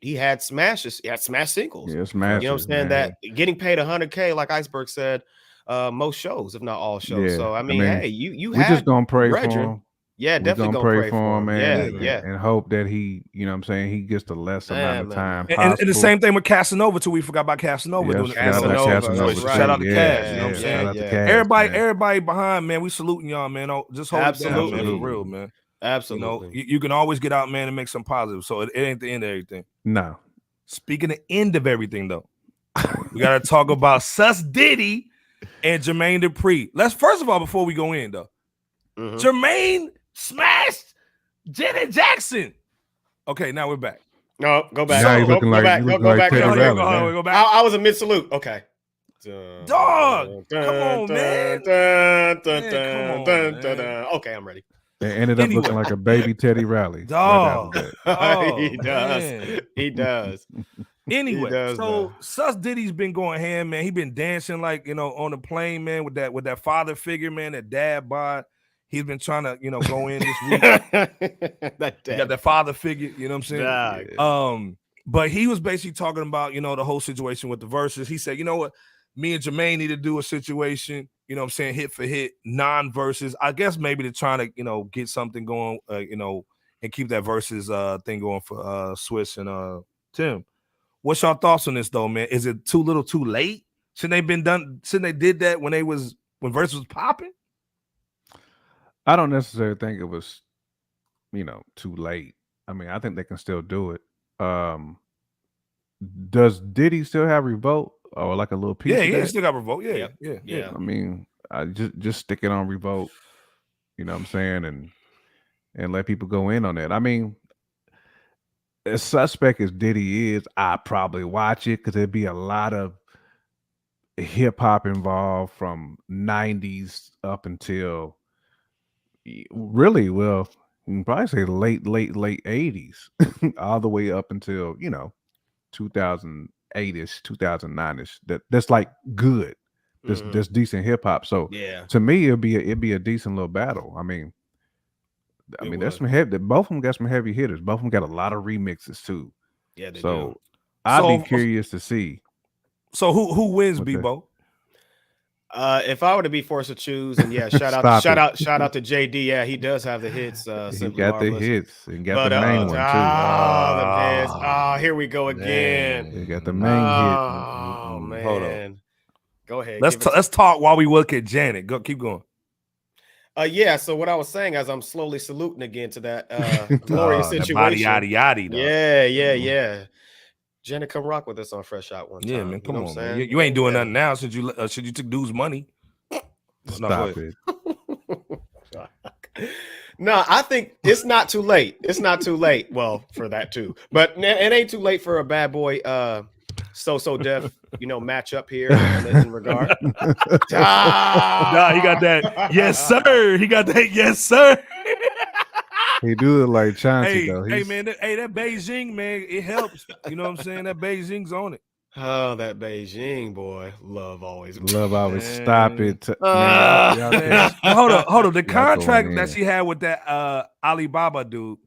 smashes, he had smash singles. Yeah, smashes. You know what I'm saying? That getting paid $100K, like Iceberg said, most shows, if not all shows. Yeah. So I mean, hey, you we just gonna pray for him. Yeah, definitely gonna pray for him, man. Yeah. And hope that he, you know what I'm saying, he gets the less amount of time. And the same thing with Casanova too. We forgot about Casanova doing Casanova. Shout out to Cass. You know what I'm saying? Cass, everybody behind, man. We saluting y'all, man. Just hold it down, man, for real, man. Absolutely. You can always get out, man, and make some positive. So it ain't the end of everything. No. Speaking of end of everything, though, we gotta talk about Sus Diddy and Jermaine Dupri. Let's first of all, before we go in though, Jermaine smashed Janet Jackson. Okay, now we're back. No, go back. Now Go back. Go back. I was a mid salute. Okay. Dog, come on, man. Okay, I'm ready. They ended up looking like a baby Teddy Riley. Dog. He does. Anyway, so Sus Diddy's been going ham, man. He been dancing like, you know, on the plane, man, with that father figure, man, that dad bod. He's been trying to, you know, go in this week. He got that father figure, you know what I'm saying? But he was basically talking about, you know, the whole situation with the verses. He said, you know what, me and Jermaine need to do a situation, you know what I'm saying, hit for hit, non-verses. I guess maybe they're trying to, you know, get something going, you know, and keep that verses thing going for Swiss and Tim. What's your thoughts on this though, man? Is it too little, too late? Shouldn't they did that when Verse was popping? I don't necessarily think it was, you know, too late. I mean, I think they can still do it. Does Diddy still have Revolt or like a little piece? Yeah, of he that? still got Revolt. Yeah. I mean, I just stick it on Revolt. You know what I'm saying, and let people go in on that. I mean, as suspect as Diddy is, I probably watch it because there'd be a lot of hip hop involved from 90s up until really, well, you can probably say late 80s, all the way up until, you know, 2008ish, 2009ish. That's like good. That's decent hip hop. So to me, it'd be a decent little battle. I mean, that's some heavy. Both of them got some heavy hitters. Both of them got a lot of remixes too. Yeah, they so do. I'd be curious to see. So who wins, Bebo? If I were to be forced to choose, and shout out to JD. Yeah, he does have the hits. He got the hits. He got the main one too. The hits. Oh, here we go again. He got the main hit. Oh man. Hold on. Go ahead. Let's talk while we look at Janet. Keep going. So what I was saying as I'm slowly saluting again to that glorious situation. Yeah. Janet, come rock with us on Fresh Out one time. Yeah, man, come on, man. You ain't doing nothing now since you took dude's money. Stop it. No, I think it's not too late. It's not too late. Well, for that too, but it ain't too late for a bad boy. So Def, you know, match up here in regard. Nah, he got that. Yes, sir. He got that. Yes, sir. He do it like Chauncey though. Hey man, that Beijing man, it helps. You know what I'm saying? That Beijing's on it. Oh, that Beijing boy, love always. Stop it. Hold on. The contract that she had with that Alibaba dude,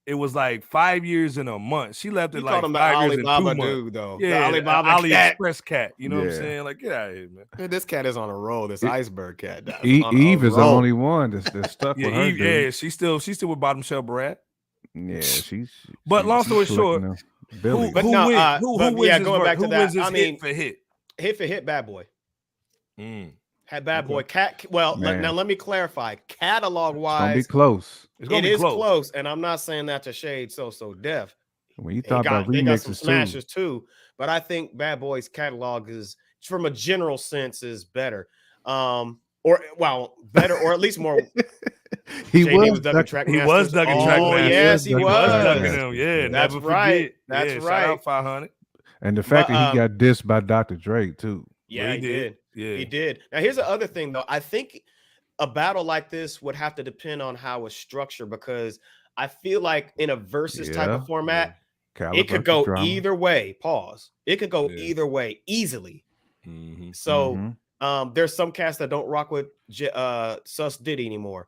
it was like 5 years and a month. She left it like 5 years and 2 months. Dude, though. Yeah, the Alibaba AliExpress cat. You know what I'm saying? Like, get out of here, man. This cat is on a roll. This iceberg cat. Eve is the only one that's stuck with her. Eve, yeah, she's still with Bottom Shelf Barat. Yeah, she's. But long story short, who wins this hit for hit, Bad Boy. Had Bad Boy cat. Well, now let me clarify. Catalog wise, it's gonna be close. It is close, and I'm not saying that to shade So Def. When you talk about remixes, they got some smashes too, but I think Bad Boy's catalog is, from a general sense, is better. Better or at least more. He was ducking track. He was ducking track. Yes, he was. Yeah, that's right. That's right. Shout out 500. And the fact that he got dissed by Dr. Dre too. Yeah, he did. Yeah, he did. Now here's the other thing though. I think a battle like this would have to depend on how it's structured, because I feel like in a versus type of format, it could go either way. Pause. It could go either way easily. So there's some cats that don't rock with Sus Diddy anymore.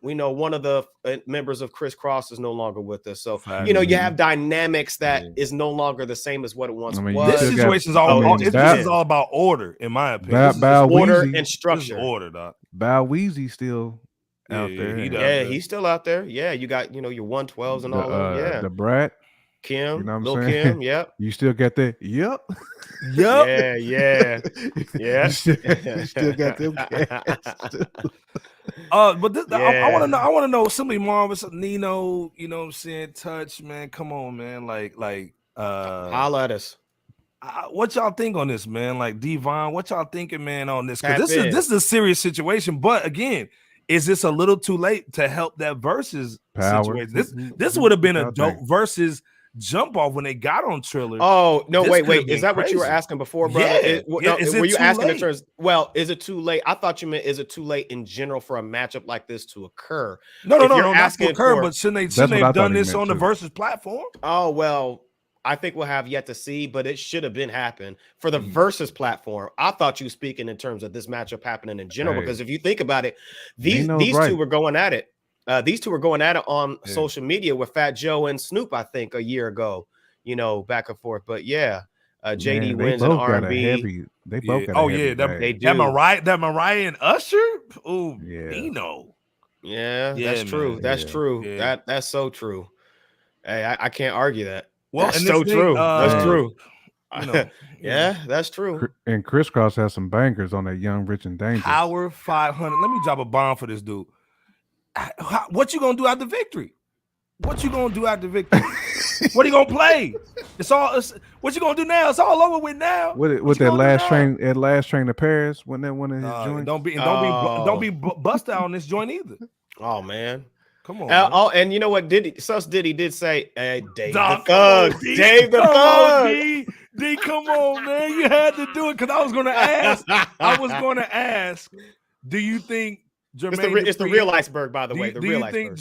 We know one of the members of Criss Cross is no longer with us. So, you know, you have dynamics that is no longer the same as what it once was. This situation is all about order, in my opinion. Order and structure. Order, dog. Bow Weezy still out there. He's still out there. Yeah, you got, you know, your 112s and all of them. Yeah. The Brat. Kim, you know Lil Kim, yep. You still got that? Yep. Yeah. You still got them. But I want to know somebody, Marvin, Nino, you know what I'm saying? Touch, man. Come on, man. Holla at us. What y'all think on this, man? Like Devon, what y'all thinking, man, on this? Because this is a serious situation. But again, is this a little too late to help that versus situation? This would have been a dope versus jump off when they got on Triller. Oh no, wait. Is that what you were asking before, brother? Yeah. Were you asking in terms? Well, is it too late? I thought you meant, is it too late in general for a matchup like this to occur? No, not to occur. But shouldn't they have done this on the versus platform? Oh well, I think we'll have yet to see, but it should have been happened for the Verzuz platform. I thought you speaking in terms of this matchup happening in general, because if you think about it, these two were going at it. These two were going at it on social media with Fat Joe and Snoop, I think, a year ago, you know, back and forth. But yeah, JD wins in R&B. They both got they do. That Mariah and Usher. Oh, Nino. Yeah, that's true. That's true. Yeah. That's so true. Hey, I can't argue that. Well, that's so true. That's true. You know, yeah, that's true. And Crisscross has some bangers on that Young, Rich, and Dangerous. Power 500. Let me drop a bomb for this dude. What you gonna do after victory? What you gonna do after victory? What are you gonna play? What you gonna do now? It's all over with now. With that last train to Paris when that one of his joints. Don't be busted on this joint either. Oh man. Come on. And you know what? Diddy did say, hey, Dave the Thug. Dave the Thug. D, come on, man. You had to do it because I was gonna ask. Do you think Jermaine it's the real iceberg, by the way. The real iceberg.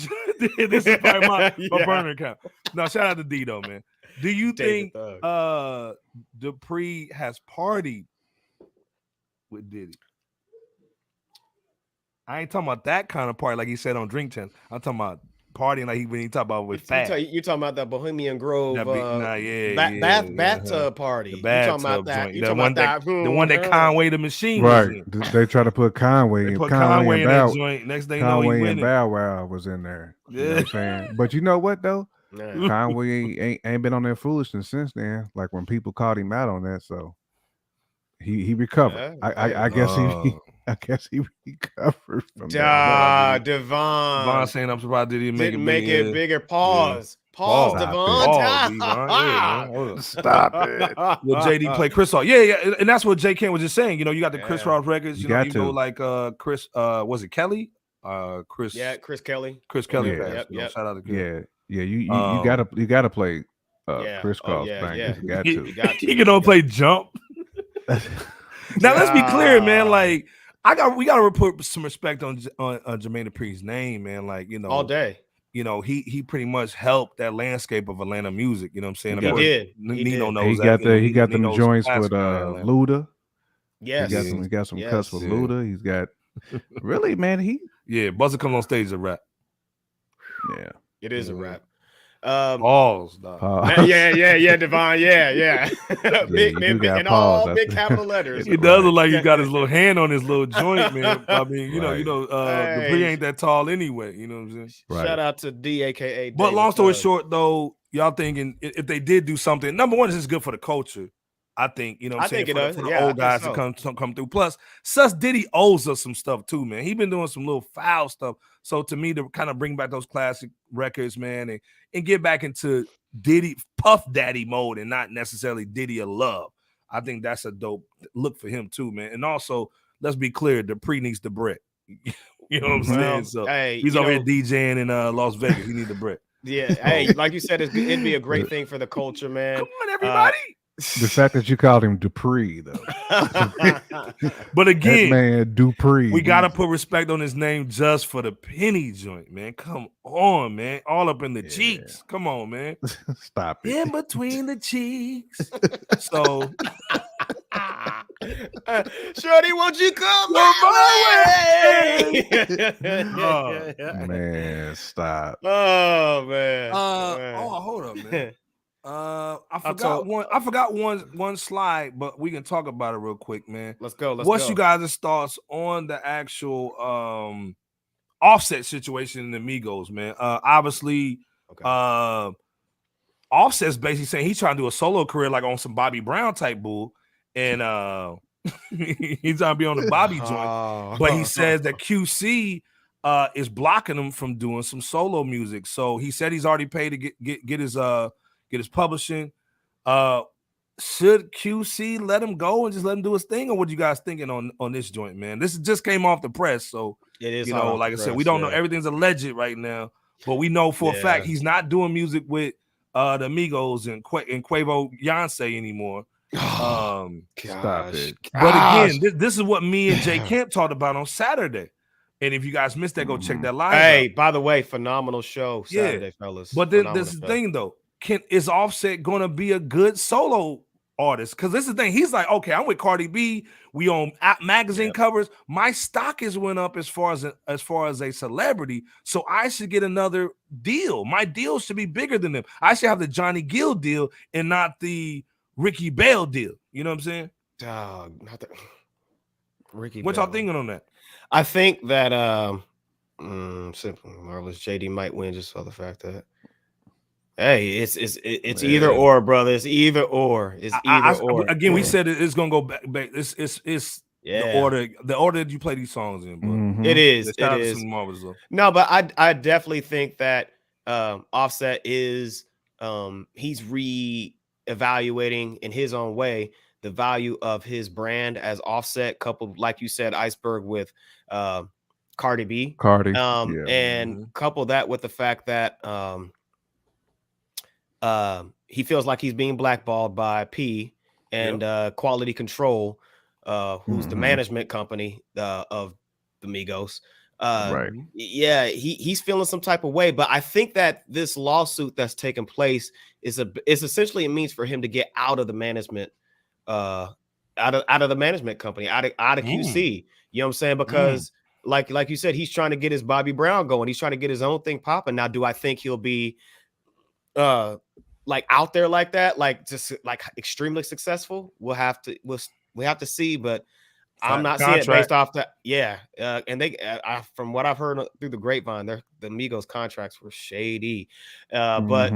This is probably my burner account. No, shout out to D though, man. Do you think Dupri has partied with Diddy? I ain't talking about that kind of party like he said on Drink Champs. I'm talking about partying like when he talked about with Fat. You're talking about that Bohemian Grove bathtub party. The bathtub about that. Joint. The one that Conway the Machine right. Was in. They try to put Conway in that joint. Next thing you know, Conway and Bow Wow was in there. You know what I'm saying? But you know what though? Conway ain't been on that foolishness since then. Like when people called him out on that, so he recovered. I guess he recovered from that. Devon saying I'm surprised didn't make it bigger. Pause, Devon. Stop it. Will JD play Chris Rock? Yeah, and that's what J. Ken was just saying. You know, you got the Chris Rock records. You know, like Chris. Was it Kelly? Chris. Yeah, Chris Kelly. Chris Kelly. Yep. Shout out to Chris. Yeah. You gotta play Chris Cross. Yeah. You got to. You can only play Jump. Now let's be clear, man. Like we gotta put some respect on Jermaine Dupri's name, man. Like, you know, all day. You know, he pretty much helped that landscape of Atlanta music. You know what I'm saying? He did. Nino knows he got that. He got them joints with Luda. Yes. He got some cuts with Luda. He's got really, man. Buzzer comes on stage to rap. Yeah, it is a rap. Pause. Yeah, Devon. Yeah. Big and all big capital letters. It does look like he got his little hand on his little joint, man. I mean, you know, Dupri ain't that tall anyway. You know what I'm saying? Right. Shout out to D, aka. But long story short, though, y'all thinking if they did do something, number one, this is good for the culture. I think, you know what I'm saying, for the old guys to come through. Plus, Sus Diddy owes us some stuff too, man. He been doing some little foul stuff. So to me, to kind of bring back those classic records, man, and get back into Diddy Puff Daddy mode and not necessarily Diddy of love. I think that's a dope look for him too, man. And also, let's be clear, Dupri needs the bread. You know what I'm saying? So he's over here DJing in Las Vegas. He needs the bread. Yeah. Hey, like you said, it'd be a great thing for the culture, man. Come on, everybody. The fact that you called him Dupri, though. But again, that man Dupri. We gotta put respect on his name just for the penny joint, man. Come on, man. All up in the cheeks. Come on, man. Stop it. In between the cheeks. So Shorty, won't you come my way? Man, stop. Oh man. Hold up, man. I forgot one slide, but we can talk about it real quick, man. Let's go. What's you guys' thoughts on the actual Offset situation in the Migos, man? Obviously, Offset's basically saying he's trying to do a solo career like on some Bobby Brown type bull, and he's trying to be on the Bobby joint. But he says that QC is blocking him from doing some solo music. So he said he's already paid to get his publishing. Should QC let him go and just let him do his thing, or what you guys thinking on this joint, man? This just came off the press, so it is. You know, like I said, we don't know. Everything's alleged right now, but we know for a fact he's not doing music with the Migos and Quavo Beyonce anymore. Stop it. But again, this is what me and Jay Camp talked about on Saturday. And if you guys missed that, go check that live. Hey, by the way, phenomenal show Saturday, fellas. But then this is the thing, though. is Offset gonna be a good solo artist? Because this is the thing. He's like, okay, I'm with Cardi B. We on magazine covers. My stock has went up as far as a celebrity, so I should get another deal. My deal should be bigger than them. I should have the Johnny Gill deal and not the Ricky Bell deal. You know what I'm saying? Not the Ricky. What y'all thinking on that? I think that Simple Marvelous JD might win just for the fact that it's either or, brother. It's either or. It's either or. Again, we said it's gonna go back. It's the order that you play these songs in, bro. Mm-hmm. It is. No, but I definitely think that Offset is he's re-evaluating in his own way the value of his brand as Offset, coupled, like you said, Iceberg with Cardi B. And couple that with the fact that he feels like he's being blackballed by P and Quality Control, who's the management company of the Migos. Yeah, he's feeling some type of way, but I think that this lawsuit that's taking place is essentially, it means for him to get out of the management, out of the management company, out of QC. You know what I'm saying? Because like you said, he's trying to get his Bobby Brown going. He's trying to get his own thing popping. Now, do I think he'll be like out there like that, like just like extremely successful? We have to see, but I'm not seeing it based off that. And they, from what I've heard through the grapevine, the Migos contracts were shady. But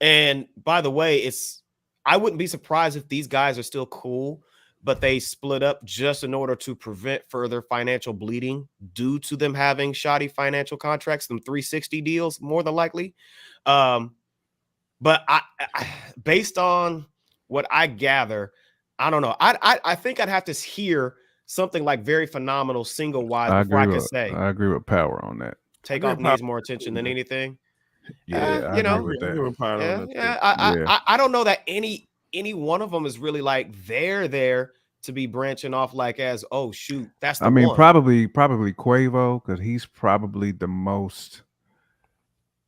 and by the way, I wouldn't be surprised if these guys are still cool, but they split up just in order to prevent further financial bleeding due to them having shoddy financial contracts, them 360 deals, more than likely. But I based on what I gather, I don't know. I think I'd have to hear something like very phenomenal single wise before I can say. I agree with Power on that. Takeoff needs more attention than anything. Yeah, you know, agree with that. I don't know that any one of them is really like there to be branching off like as, oh shoot, that's the one. probably Quavo, because he's probably the most,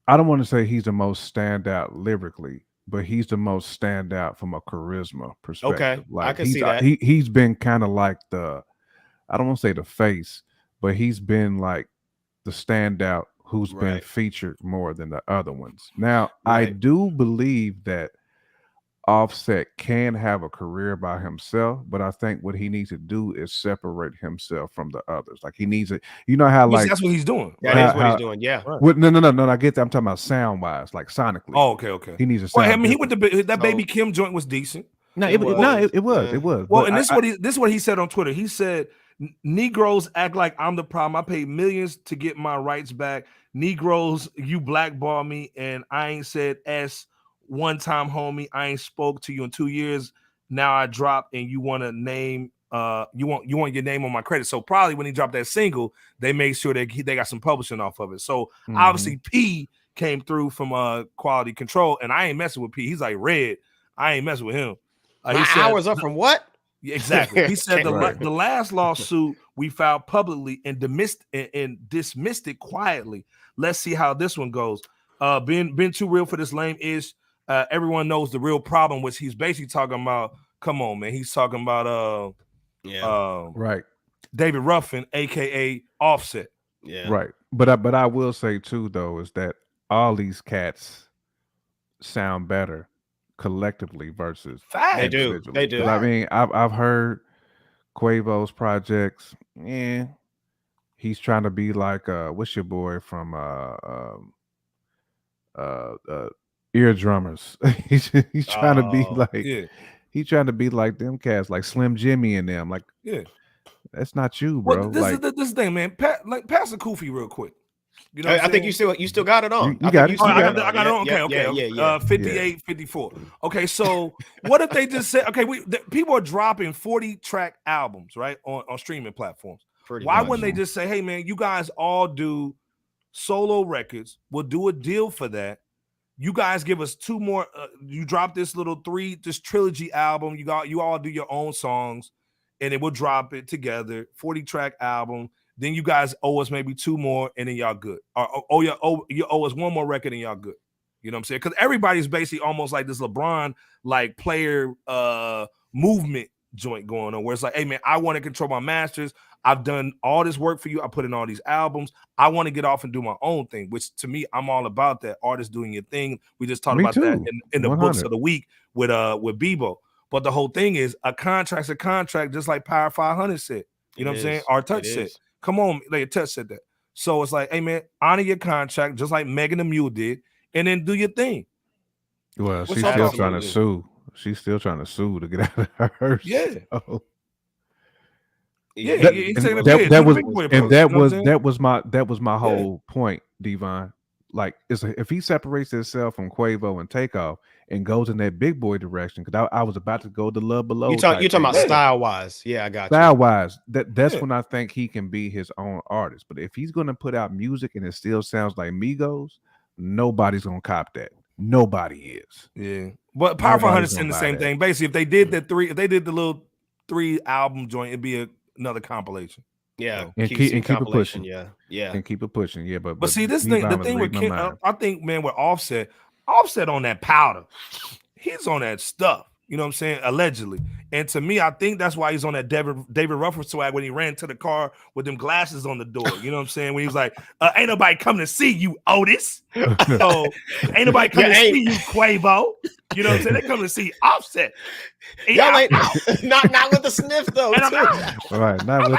I don't want to say he's the most standout lyrically, but he's the most standout from a charisma perspective. Okay, like I can see that. He's been kind of like I don't want to say the face, but he's been like the standout who's been featured more than the other ones. Now, I do believe that Offset can have a career by himself, but I think what he needs to do is separate himself from the others. Like he needs it. You know how like that's what he's doing. That is what he's doing. Yeah. Right. No. I get that. I'm talking about sound wise, like sonically. Oh, okay. He needs a sound. Well, I mean, he went to that Baby Kim joint was decent. No, it was. Well, and this is what he said on Twitter. He said, "Negroes act like I'm the problem. I paid millions to get my rights back. Negroes, you blackball me, and I ain't said S one time, homie. I ain't spoke to you in 2 years. Now I drop, and you want to name, you want your name on my credit." So probably when he dropped that single, they made sure that they got some publishing off of it. So obviously P came through from Quality Control, and I ain't messing with P. He's like Red. I ain't messing with him. My hours up from what? Exactly. He said the last lawsuit we filed publicly and dismissed it quietly. Let's see how this one goes. Been too real for this lame ish. Everyone knows the real problem, which he's basically talking about. Come on, man. He's talking about David Ruffin, aka Offset. Yeah. Right. But I will say too, though, is that all these cats sound better collectively versus they do. I mean, I've heard Quavo's projects. Yeah, he's trying to be like what's your boy from Ear Drummers. he's trying to be like he's trying to be like them cats, like Slim Jimmy and them. Like, that's not you, bro. Well, this is this thing, man. Pass the Koofy real quick. You know, I think you still got it on. You got it. I got it on. Okay. 58, 54. Okay, so what if they just say, okay, people are dropping 40-track albums, right, on streaming platforms. Why wouldn't they just say, hey, man, you guys all do solo records. We'll do a deal for that. You guys give us 2 more. You drop this this trilogy album. You all do your own songs, and then we'll drop it together. 40-track album. Then you guys owe us maybe 2 more, and then y'all good. Or you owe us 1 more record, and y'all good. You know what I'm saying? Because everybody's basically almost like this LeBron like player movement joint going on, where it's like, hey man, I want to control my masters. I've done all this work for you. I put in all these albums. I want to get off and do my own thing, which to me, I'm all about that. Artists doing your thing. We just talked about that in the 100. Books of the week with Bebo. But the whole thing is a contract's a contract, just like Power 500 said. You know what I'm saying? Our Touch said. Come on, like Touch said that. So it's like, hey man, honor your contract, just like Megan the Mule did, and then do your thing. Well, she's still trying to sue. She's still trying to sue to get out of her. Yeah. So. Yeah, that was my whole point, Devon. Like, if he separates himself from Quavo and Takeoff and goes in that big boy direction, because I was about to go to Love Below. You're talking about style wise. Yeah, I got you. Style wise, that's when I think he can be his own artist. But if he's gonna put out music and it still sounds like Migos, nobody's gonna cop that. Nobody is. Yeah, but Power 500 saying the same thing. Basically, if they did the little 3 album joint, it'd be another compilation. Yeah, and keep it pushing. Yeah, and keep it pushing. Yeah, but see this thing. The thing with Kim, I think, man, with Offset on that powder, he's on that stuff. You know what I'm saying? Allegedly. And to me, I think that's why he's on that David Ruffin swag when he ran to the car with them glasses on the door. You know what I'm saying? When he was like, ain't nobody coming to see you, Otis. So ain't nobody coming to see you, Quavo. You know what I'm saying? They come to see Offset. Y'all ain't not with the sniff though. All right, not with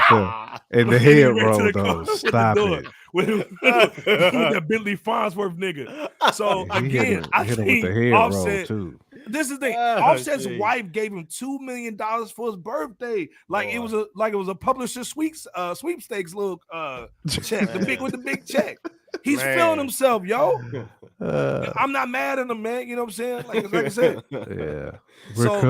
the head roll though. Stop it. With that Bentley Farnsworth nigga. So again, I think Offset too. This is the thing. Offset's wife gave him $2 million for his birthday. Like it was a publisher sweepstakes little check. With the big check. He's feeling himself, yo. I'm not mad at him, man. You know what I'm saying? Like I said. Yeah. So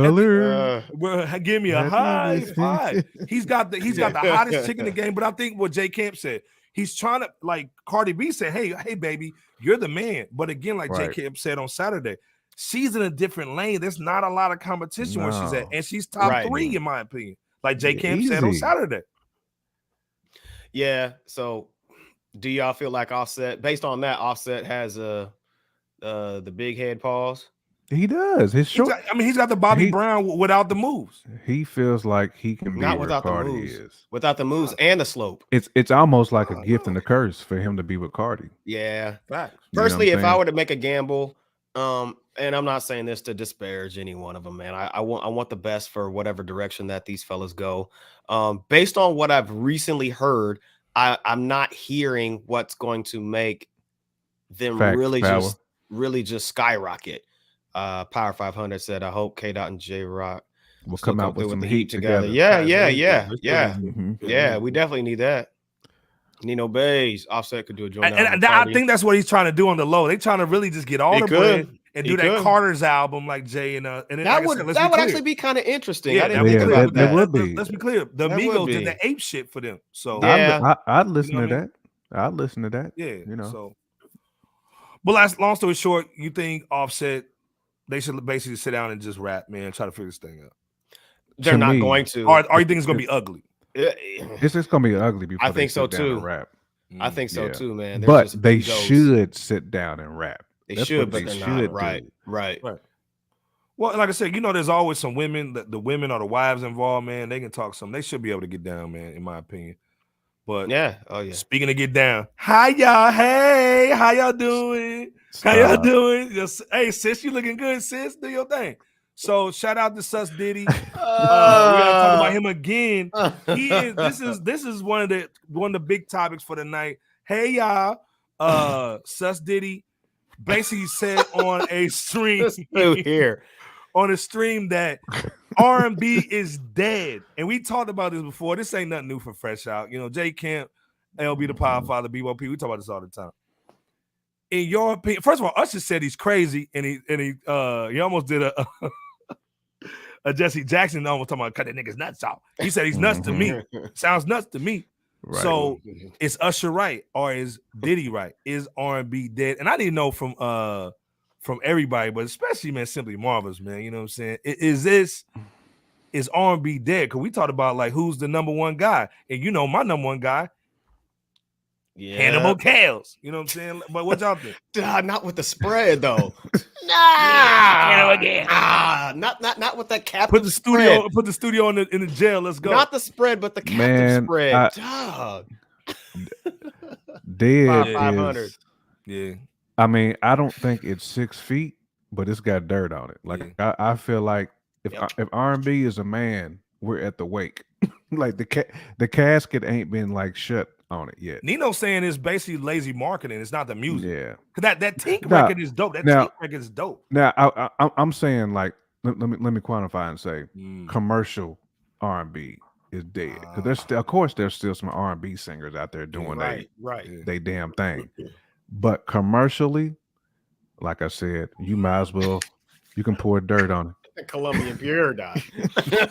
give me a high five. He's got the hottest chick in the game. But I think what Jay Camp said, he's trying to, like Cardi B said, hey, baby, you're the man. But again, like Jay Camp said on Saturday, she's in a different lane. There's not a lot of competition where she's at. And she's top 3, in my opinion. Like Jay Camp said on Saturday. Yeah. So do y'all feel like Offset, based on that, Offset has the big head pause? He does. He's got the Bobby Brown without the moves. He feels like he can be not without the moves. Without the moves and the slope. It's almost like a gift and a curse for him to be with Cardi. Yeah. Facts. Personally, if I were to make a gamble, and I'm not saying this to disparage any one of them, man. I want the best for whatever direction that these fellas go. Based on what I've recently heard, I'm not hearing what's going to make them really just skyrocket. Power 500 said, I hope K-Dot and J-Rock will come out with some heat together. Yeah. We definitely need that. Nino Bays, Offset could do a joint. And I think that's what he's trying to do on the low. They trying to really just get all the bread and do that Carter's album like Jay and that would actually be kind of interesting. Yeah, I didn't think about that. Would be. Let's be clear. The Migos did the ape shit for them. So I'd listen to that. I'd listen to that. Yeah, So, but long story short, you think Offset, they should basically sit down and just rap, man, try to figure this thing out? They're not going to. Or you think it's going to be ugly? It's just going to be ugly before I think so too. Rap. I think so too, man. But they should sit down and rap. They should, but they're not. Right. Well, like I said, there's always some women, the women or the wives involved, man. They can talk some. They should be able to get down, man, in my opinion. But speaking of get down, hi y'all. Hey, how y'all doing? How y'all doing? Hey, sis, you looking good, sis. Do your thing. So shout out to Sus Diddy. We gotta talk about him again. This is one of the big topics for the night. Hey y'all, Sus Diddy basically said on a stream that R&B is dead. And we talked about this before. This ain't nothing new for Fresh Out. Jay Camp, LB the Power Father, BOP, we talk about this all the time. In your opinion, first of all, Usher said he's crazy, and he almost did a Jesse Jackson almost talking about cut that nigga's nuts out. He said he's nuts to me. Sounds nuts to me. Right. So is Usher right or is Diddy right? Is R&B dead? And I didn't know from everybody, but especially, man, Simply Marvelous, man. You know what I'm saying? Is R&B dead? Because we talked about like who's the number one guy, and my number one guy Hannibal Cows. You know what I'm saying? But what y'all think? Not with the spread though. Not with that captain. Put the studio in the jail. Let's go. Not the spread, but the captain spread. Dog. Dead 500. Yeah. I mean, I don't think it's 6 feet, but it's got dirt on it. Like I feel like if R&B is a man, we're at the wake. Like the casket ain't been like shut on it yet. Nino's saying it's basically lazy marketing. It's not the music. Yeah, because that Tink record is dope. Tink record is dope. Now I'm saying like let me quantify and say commercial R&B is dead because there's still, of course, there's still some R&B singers out there doing they damn thing, but commercially, like I said, you might as well you can pour dirt on it. Colombian pure dog. Get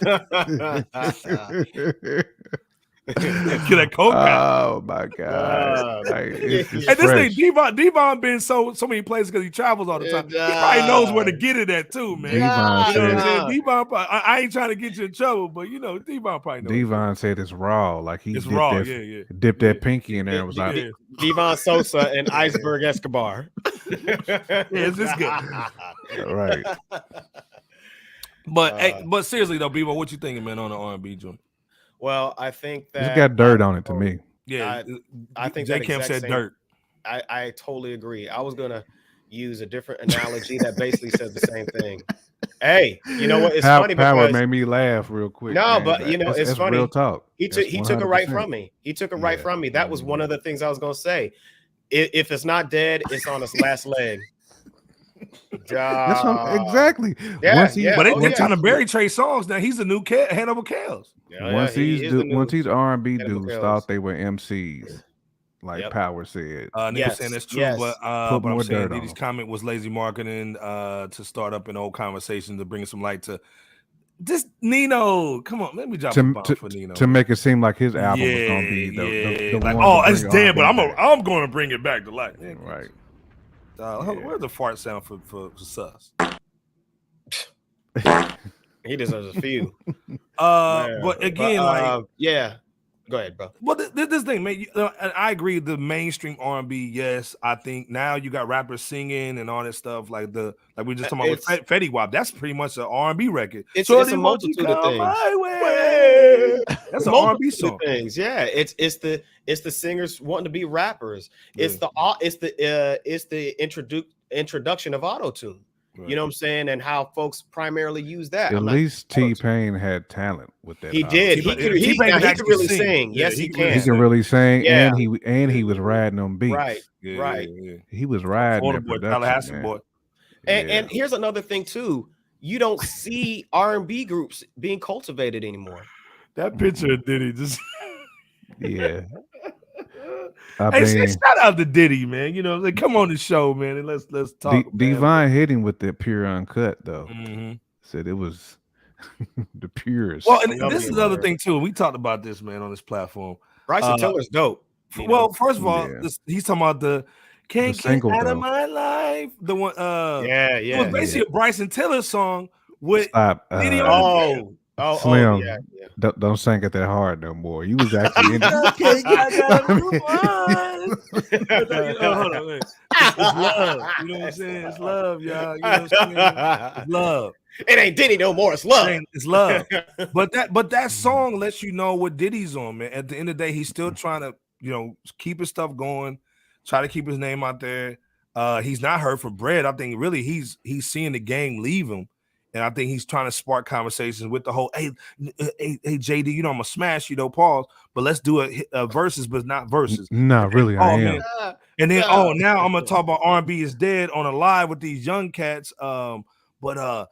that coke out. Oh my god! And this thing, Devon been so many places because he travels all the time. He probably knows where to get it at too, man. Devon, I ain't trying to get you in trouble, but you know, Devon probably knows. Devon said it's raw, like he it's raw. Dipped that pinky in there and was like Devon Sosa and Iceberg Escobar. It's just good, right? But seriously though, Bevo, what you thinking, man, on the R&B joint? Well, I think that it's got dirt on it to me. Yeah, I think J. Camp said dirt. I totally agree. I was gonna use a different analogy that basically said the same thing. Hey, you know what? It's funny Power because made me laugh real quick. No, man. but you know, it's funny. Real talk. He took it right from me. He took it right from me. That was one of the things I was gonna say. If it's not dead, it's on its last leg. That's exactly. Yeah, but they're trying to bury Trey Songz now. He's the new Hannibal Cows. Once these R&B dudes thought they were MCs, like Power said. Nigga saying that's true, but I'm saying Diddy's comment was lazy marketing to start up an old conversation to bring some light to this Nino. Come on, let me drop a bomb for Nino to make it seem like his album was gonna be the like, one. Oh, it's dead, but I'm going to bring it back to life. Right. Where's the fart sound for sus? He deserves a few. But again, go ahead, bro. But this thing, man, I agree. The mainstream R&B, yes, I think now you got rappers singing and all that stuff, like we just talking about with Fetty Wap. That's pretty much an R&B record. It's a multitude of things. That's an R&B song. Things, yeah. It's the singers wanting to be rappers. It's the introduction of auto-tune. Right. You know what I'm saying? And how folks primarily use that. At least T-Pain had talent with that. He did. He could really sing. Yes, he can. He can really sing, and he was riding on beats. Right. He was riding that production, boy. And here's another thing too. You don't see R&B groups being cultivated anymore. That picture of Diddy just shout out to Diddy, man. You know, like, come on the show, man, and let's talk. Divine hit him with the pure uncut, though. Mm-hmm. Said it was the purest. Well, and this is the other thing too. We talked about this, man, on this platform. Bryson Tiller's dope. Well, first of all, he's talking about the "Can't Get Out of My Life." The one, it was basically a Bryson Tiller song with Diddy on Slim, don't sing it that hard no more. You was actually in it. Hold on, it's love. You know what I'm saying? It's love, y'all. You know what I'm saying? It's love. It ain't Diddy no more. It's love. It's love. But that song lets you know what Diddy's on, man. At the end of the day, he's still trying to, keep his stuff going, try to keep his name out there. He's not hurt for bread. I think really he's seeing the game leave him. And I think he's trying to spark conversations with the whole, hey, JD, I'm gonna smash you, pause, but let's do a verses, but not verses. No, really, I am. Man. And then, now I'm gonna talk about R&B is dead on a live with these young cats. But I'm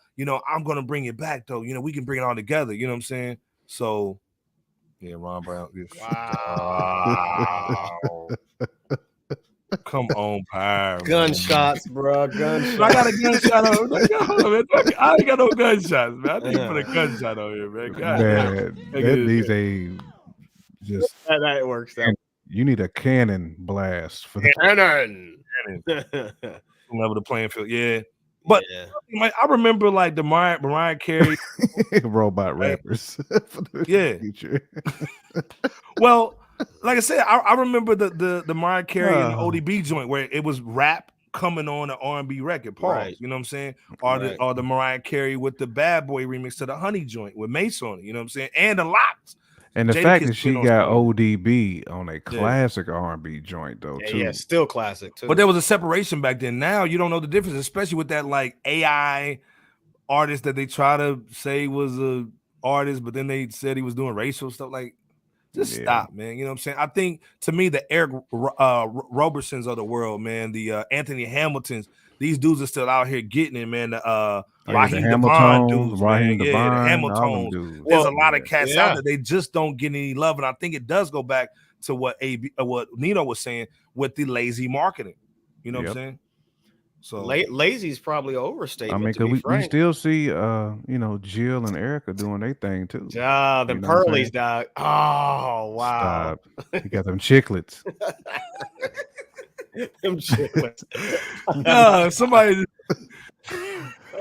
gonna bring it back though. We can bring it all together. You know what I'm saying? So, yeah, Ron Brown. Wow. Come on, Power. Gunshots, bro. Gunshots. I got a gunshot on. I ain't got no gunshots, man. I think you put a gunshot on here, man. That needs that works out. You need a cannon blast for the cannon. Level the playing field, yeah. But I remember like the Mariah Carey robot rappers. Yeah. Well, like I said, I remember the Mariah Carey and the ODB joint where it was rap coming on an R&B record. Pause. Right. You know what I'm saying? Or the Mariah Carey with the Bad Boy remix to the Honey joint with Mace on it. You know what I'm saying? And the Locks. And the fact that she got ODB on a classic R&B joint though, too. Yeah, still classic too. But there was a separation back then. Now you don't know the difference, especially with that like AI artist that they try to say was a artist, but then they said he was doing racial stuff. Like, just stop, man. You know what I'm saying? I think to me, the Eric Robersons of the world, man, the Anthony Hamiltons, these dudes are still out here getting it, man. The Raheem Devon dudes, man. The Hamiltons. There's a lot of cats out there. They just don't get any love. And I think it does go back to what Nino was saying with the lazy marketing. You know what I'm saying? So lazy's probably overstatement. I mean, because we still see, Jill and Erica doing their thing too. Yeah, the Pearlies, dog. Oh wow, you got them chiclets. Them chiclets. Somebody.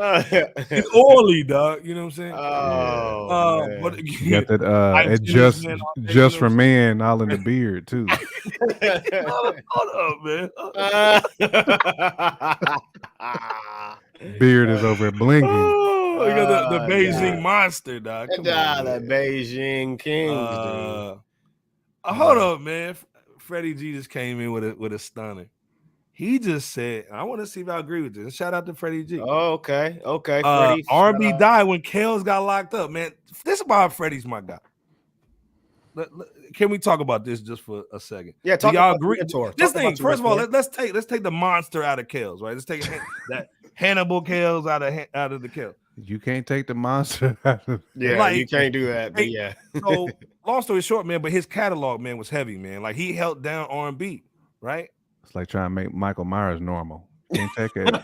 It's oily, dog. You know what I'm saying? Oh, but you got that just for men all in the beard too. Hold up, man. Beard is over blinking. Oh, you got the Beijing monster, dog. Come on, that Beijing king. Hold up, man. Freddie G just came in with a stunner. He just said, I want to see if I agree with this. Shout out to Freddie G. Oh, okay. Freddie, R&B died when Kels got locked up, man. This is why Freddie's my guy. Can we talk about this just for a second? Yeah, do y'all agree? This thing, first of all, let's take the monster out of Kels, right? Let's take that Hannibal Kels out of the Kels. You can't take the monster out of you can't do that. But yeah. So long story short, man, but his catalog, man, was heavy, man. Like he held down R&B, right? It's like trying to make Michael Myers normal. Can't take it.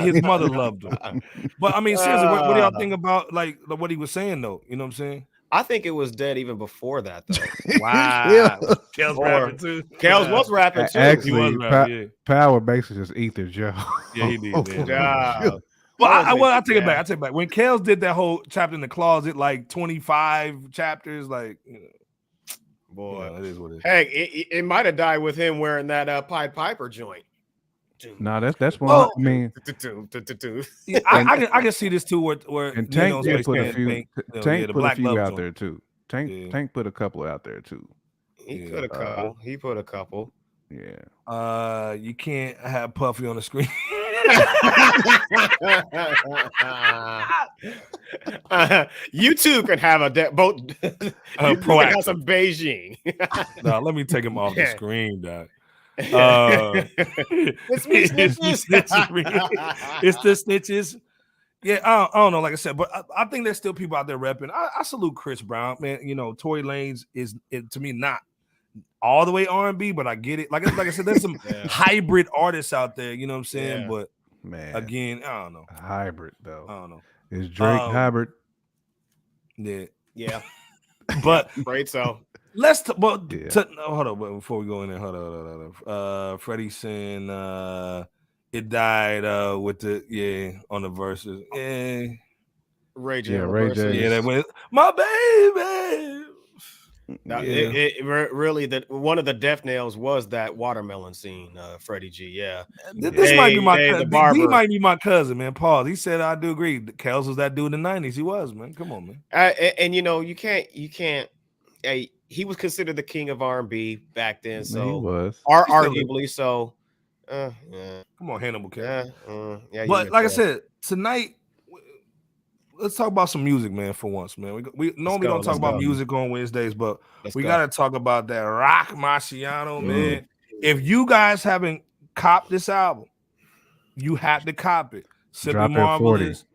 His mother loved him. But I mean, seriously, what do y'all think about like what he was saying though? You know what I'm saying? I think it was dead even before that, though. Wow. Kels rapping too. Kels was rapping too. Actually, Power basically just eat their job. Yeah, he did. Well, I take it back. I take it back. When Kels did that whole chapter in the closet, like 25 chapters, like, boy, it is what it is. Hey, it might have died with him wearing that Pied Piper joint. No, that's one. I mean, I can see this too. Where and Tank did put a few. Tank put a few out there too. Tank put a couple out there too. He put a couple. He put a couple. Yeah. You can't have Puffy on the screen. You two can have both. Proactive. Have some Beijing. No, let me take him off the screen, dog. It's the snitches. Yeah, I don't know. Like I said, but I think there's still people out there repping. I salute Chris Brown, man. You know, Tory Lanez is to me not all the way R&B, but I get it. Like I said, there's some hybrid artists out there. You know what I'm saying? Yeah. But man, again, I don't know. Hybrid though. I don't know. Is Drake hybrid? Yeah. But right. So let's hold up before we go in there. Hold up. Freddie saying it died with the on the verses. Yeah. Ray J. Yeah, that went my baby. Now, it really that one of the death nails was that watermelon scene, Freddie G. Yeah, this might be my cousin. He might be my cousin, man. Pause. He said I do agree. Kels was that dude in the 90s. He was, man. Come on, man. And you know you can't. Hey, he was considered the king of R&B back then. So he was arguably so. Come on, Hannibal. Yeah. But like I said, tonight. Let's talk about some music, man, for once, man. We normally don't talk about music on Wednesdays, but we got to talk about that Roc Marciano, man. If you guys haven't copped this album, you have to cop it. Simply Marvelous,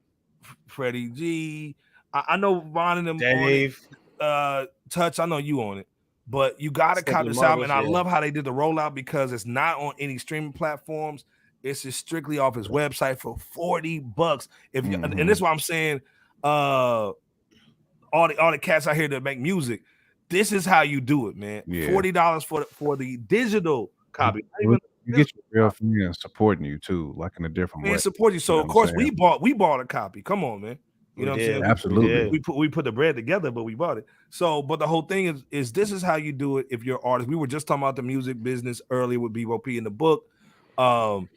Freddie G. I know Von and them Dave. On it. Touch, I know you on it. But you got to cop this album. And I love how they did the rollout because it's not on any streaming platforms. It's just strictly off his website for $40. If you, and this is why I'm saying, all the cats out here that make music, this is how you do it, man. $40 for the digital copy. You get your real friends supporting you too, like in a different way. Support you. So of course we bought a copy. Come on, man. You know what I'm saying? Absolutely. We put the bread together, but we bought it. So, but the whole thing is this is how you do it if you're an artist. We were just talking about the music business earlier with BOP in the book. But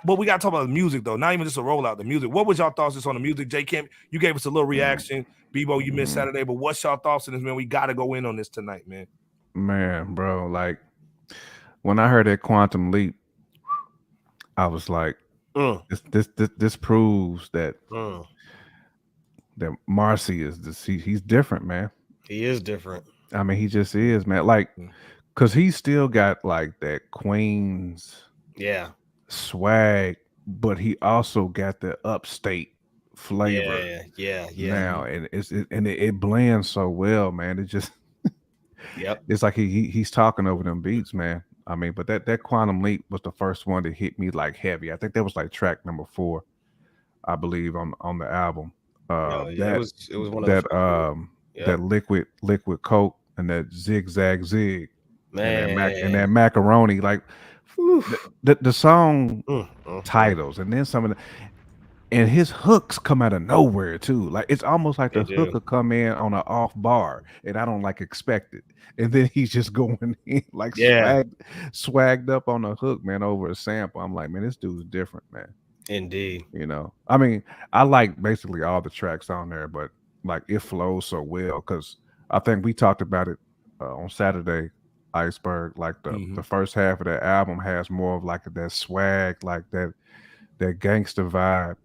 we gotta talk about the music though, not even just a rollout. The music. What was y'all thoughts just on the music? J Camp, you gave us a little reaction. Bebo, you missed Saturday, but what's y'all thoughts on this, man? We gotta go in on this tonight, man. Man, bro, like when I heard that Quantum Leap, I was like, this proves that that Marcy is he's different, man. He is different. I mean, he just is, man. Like, cause he still got like that Queens swag, but he also got the upstate flavor. Yeah. Now, and it blends so well, man. It just it's like he's talking over them beats, man. I mean, but that Quantum Leap was the first one that hit me like heavy. I think that was like track number 4, I believe, on the album. It was one of that liquid coke and that zigzag zig, man, and that macaroni, like the song titles, and then some of the and his hooks come out of nowhere too. Like it's almost like the hook will come in on an off bar, and I don't like expect it, and then he's just going in like swagged up on the hook, man, over a sample. I'm like, man, this dude's different, man. Indeed. You know, I mean, I like basically all the tracks on there, but like it flows so well because I think we talked about it on Saturday, Iceberg. Like the first half of that album has more of like that swag, like that gangster vibe,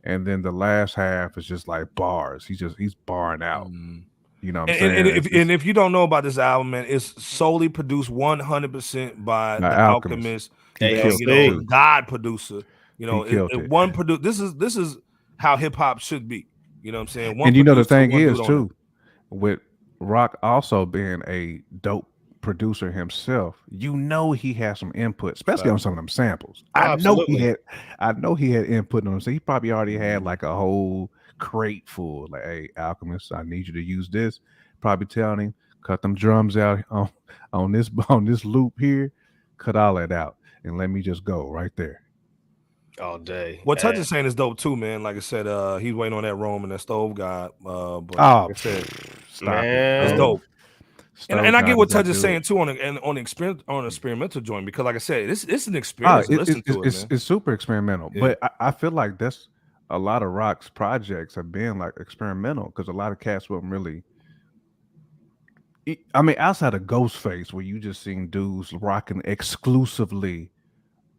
and then the last half is just like bars. He's barring out. You know what I'm saying? And if you don't know about this album, man, it's solely produced 100% by the Alchemist, God producer. You know, one producer. This is how hip hop should be. You know what I'm saying? And you know the thing is too, with Roc also being a dope producer himself, you know he has some input, especially on some of them samples. I know he had input on them, so he probably already had like a whole crate full. Like, hey, Alchemist, I need you to use this. Probably telling him, cut them drums out on this loop here, cut all that out, and let me just go right there. All day. What Touch is saying is dope too, man. Like I said, he's waiting on that Rome and that Stove God. But like I said, it's dope. And I get what Touch is saying too on experimental joint, because like I said, it's an experience. Listen to it, man. It's super experimental, but I feel like that's a lot of Roc's projects have been like experimental because a lot of cats wouldn't really. I mean, outside of Ghostface, where you just seen dudes rocking exclusively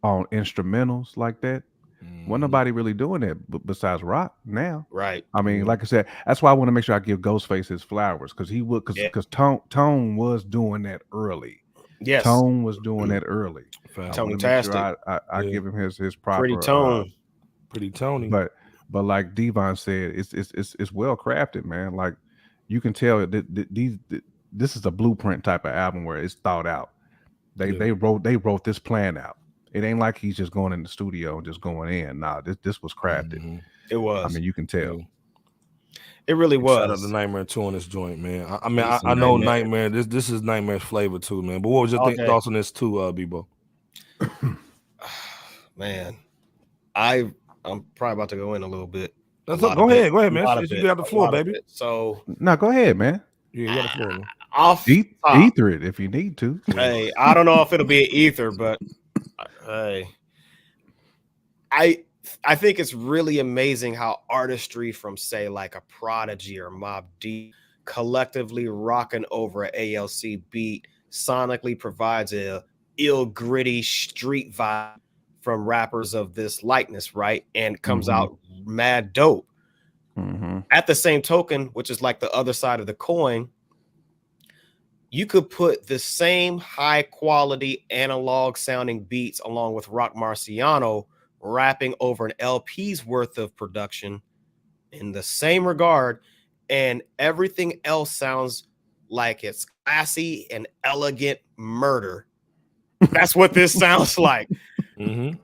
on instrumentals like that, wasn't nobody really doing that besides Roc now. Right. I mean, like I said, that's why I want to make sure I give Ghostface his flowers, because he would, because Tone was doing that early. Yes, Tone was doing that early. Tony-tastic. Sure I give him his proper pretty Tony. But like Devon said, it's well crafted, man. Like you can tell that this is a blueprint type of album where it's thought out. They wrote this plan out. It ain't like he's just going in the studio and just going in. Nah, this was crafted. It was. I mean, you can tell. It really was. Shout out to Nightmare 2 on this joint, man. I know Nightmare. This is Nightmare's flavor too, man. But what was your thoughts on this too, Bebo? Man, I'm probably about to go in a little bit. Go ahead, man. You got the floor, baby. So no, go ahead, man. Yeah, you got the floor, man. Ether it if you need to. Hey, I don't know if it'll be an ether, but hey, I think it's really amazing how artistry from, say, like a Prodigy or Mobb Deep collectively rocking over an ALC beat sonically provides a ill gritty street vibe from rappers of this likeness, right? And comes out mad dope. At the same token, which is like the other side of the coin, you could put the same high quality analog sounding beats along with Roc Marciano rapping over an LP's worth of production in the same regard, and everything else sounds like it's classy and elegant murder. That's what this sounds like.